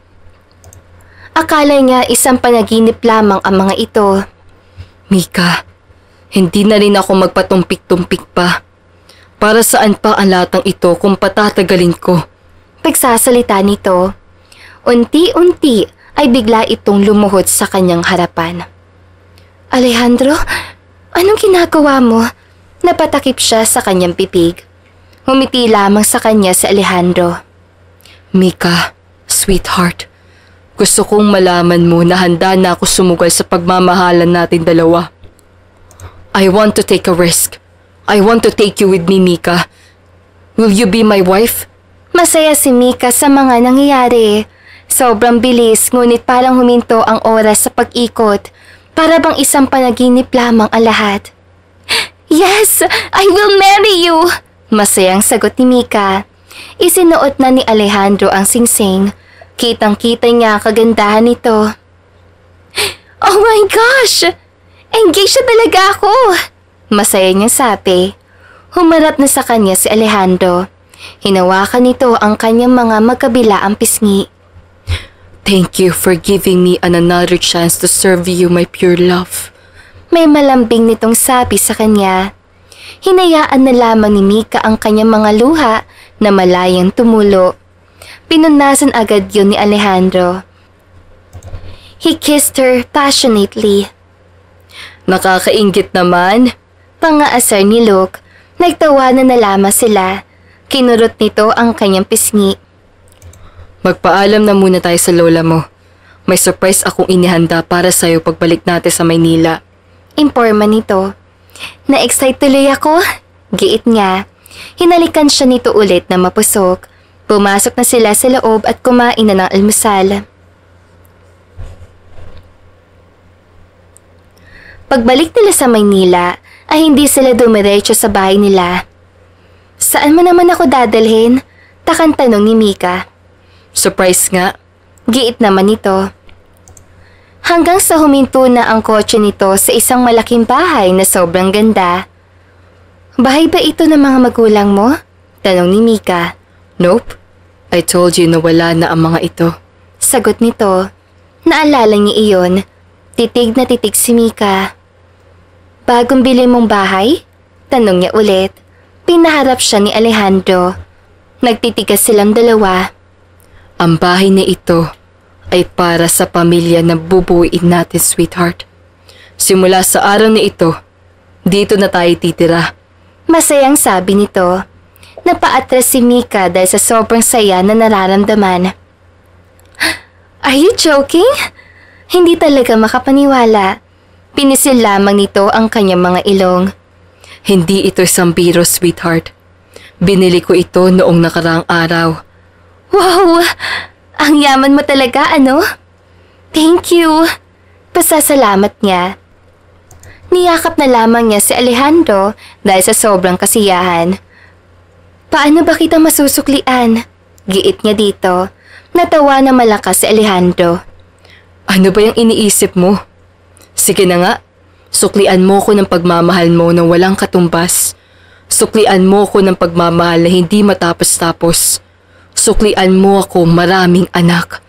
Akala niya isang panaginip lamang ang mga ito. Mika, Hindi na rin ako magpatumpik-tumpik pa. Para saan pa ang latang ito kung patatagalin ko? Pagsasalita nito, unti-unti ay bigla itong lumuhod sa kanyang harapan. Alejandro, anong ginagawa mo? Napatakip siya sa kanyang pipig. Humiti lamang sa kanya si Alejandro. Mika, sweetheart, gusto kong malaman mo na handa na ako sumugal sa pagmamahalan natin dalawa. I want to take a risk. I want to take you with me, Mika. Will you be my wife? Masaya si Mika sa mga nangyayari. Sobrang bilis, ngunit parang huminto ang oras sa pag-ikot. Para bang isang panaginip lamang ang lahat. Yes, I will marry you! Masayang sagot ni Mika. Isinuot na ni Alejandro ang singsing. Kitang-kita niya ang kagandahan nito. Oh my gosh! Engaged na talaga ako! Masaya niyang sabi. Humarap na sa kanya si Alejandro. Hinawakan nito ang kanyang mga magkabilaang pisngi. Thank you for giving me another chance to serve you, my pure love. May malambing nitong sabi sa kanya. Hinayaan na lamang ni Mika ang kanyang mga luha na malayang tumulo. Pinunasan agad yun ni Alejandro. He kissed her passionately. Nakakainggit naman. Pangaasar ni Luke. Nagtawanan na lamang sila. Kinurot nito ang kanyang pisngi. Magpaalam na muna tayo sa lola mo. May surprise akong inihanda para sa'yo pagbalik natin sa Maynila. Imporma nito. Na-excite tuloy ako. Giit niya. Hinalikan siya nito ulit na mapusok. Pumasok na sila sa loob at kumain na ng almusal. Pagbalik nila sa Maynila, ay hindi sila dumiretso sa bahay nila. Saan mo naman ako dadalhin? Takang tanong ni Mika. Surprise nga. Giit naman ito. Hanggang sa huminto na ang kotse nito sa isang malaking bahay na sobrang ganda. Bahay ba ito ng mga magulang mo? Tanong ni Mika. Nope. I told you na wala na ang mga ito. Sagot nito. Naalala niya iyon. Titig na titig si Mika. Bagong bili mong bahay? Tanong niya ulit. Pinaharap siya ni Alejandro. Nagtitigas silang dalawa. Ang bahay na ito ay para sa pamilya na bubuuin natin, sweetheart. Simula sa araw na ito, dito na tayo titira. Masayang sabi nito. Napaatras si Mika dahil sa sobrang saya na nararamdaman. Are you joking? Hindi talaga makapaniwala. Pinisil lamang nito ang kanyang mga ilong. Hindi ito isang biro, sweetheart. Binili ko ito noong nakaraang araw. Wow! Ang yaman mo talaga, ano? Thank you! Pasasalamat niya. Niyakap na lamang niya si Alejandro dahil sa sobrang kasiyahan. Paano ba kita masusuklian? Giit niya dito. Natawa na malakas si Alejandro. Ano ba yung iniisip mo? Sige na nga, suklian mo ko ng pagmamahal mo na walang katumbas. Suklian mo ko ng pagmamahal na hindi matapos-tapos. Suklian mo ako maraming anak.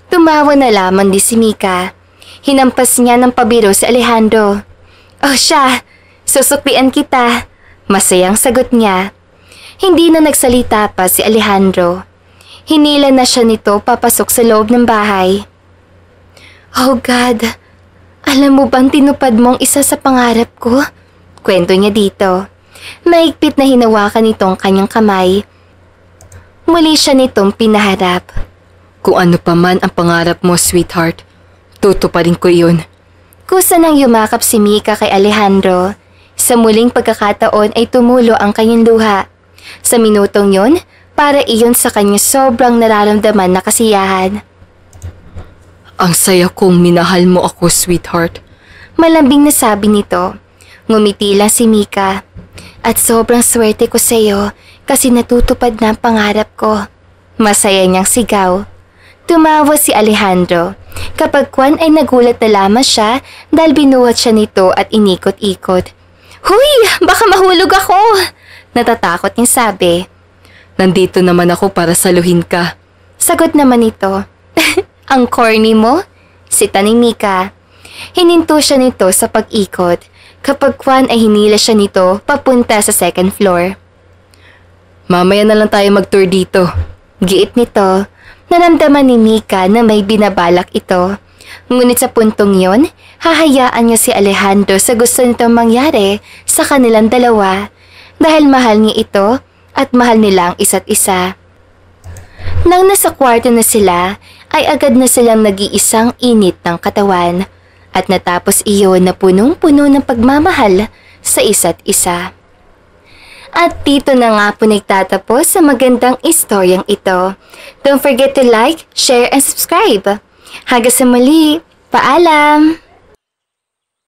Tumawa na lamang di si Mika. Hinampas niya ng pabiro si Alejandro. Oh siya, susuklian kita. Masayang sagot niya. Hindi na nagsalita pa si Alejandro. Hinila na siya nito papasok sa loob ng bahay. Oh God, alam mo bang tinupad mong isa sa pangarap ko? Kwento niya dito. Mahigpit na hinawakan nitong kanyang kamay. Muli siya nitong pinaharap. Kung ano pa man ang pangarap mo, sweetheart, tutuparin ko iyon. Kusa nang yumakap si Mika kay Alejandro. Sa muling pagkakataon ay tumulo ang kanyang luha. Sa minutong yun, para iyon sa kanya sobrang nararamdaman na kasiyahan. Ang saya kong minahal mo ako, sweetheart. Malambing na sabi nito. Ngumiti lang si Mika. At sobrang swerte ko sa iyo kasi natutupad na ang pangarap ko. Masaya niyang sigaw. Tumawa si Alejandro. Kapag kwan ay nagulat na lamang siya dahil binuhat siya nito at inikot-ikot. Huy! Baka mahulog ako! Natatakot niyang sabi. Nandito naman ako para saluhin ka. Sagot naman ito. Ang corny mo? Sita ni Mika. Hininto siya nito sa pag-ikot. Kapag Kwan ay hinila siya nito papunta sa second floor. Mamaya na lang tayo mag-tour dito. Giit nito, naramdaman ni Mika na may binabalak ito. Ngunit sa puntong yon, hahayaan niya si Alejandro sa gusto nitong mangyari sa kanilang dalawa dahil mahal niya ito at mahal nila ang isa't isa. Nang nasa kwarto na sila, ay agad na silang nag-iisang init ng katawan at natapos iyon na punong-puno ng pagmamahal sa isa't isa. At dito na nga po nagtatapos sa magandang istoryang ito. Don't forget to like, share, and subscribe. Hanggang sa muli, paalam!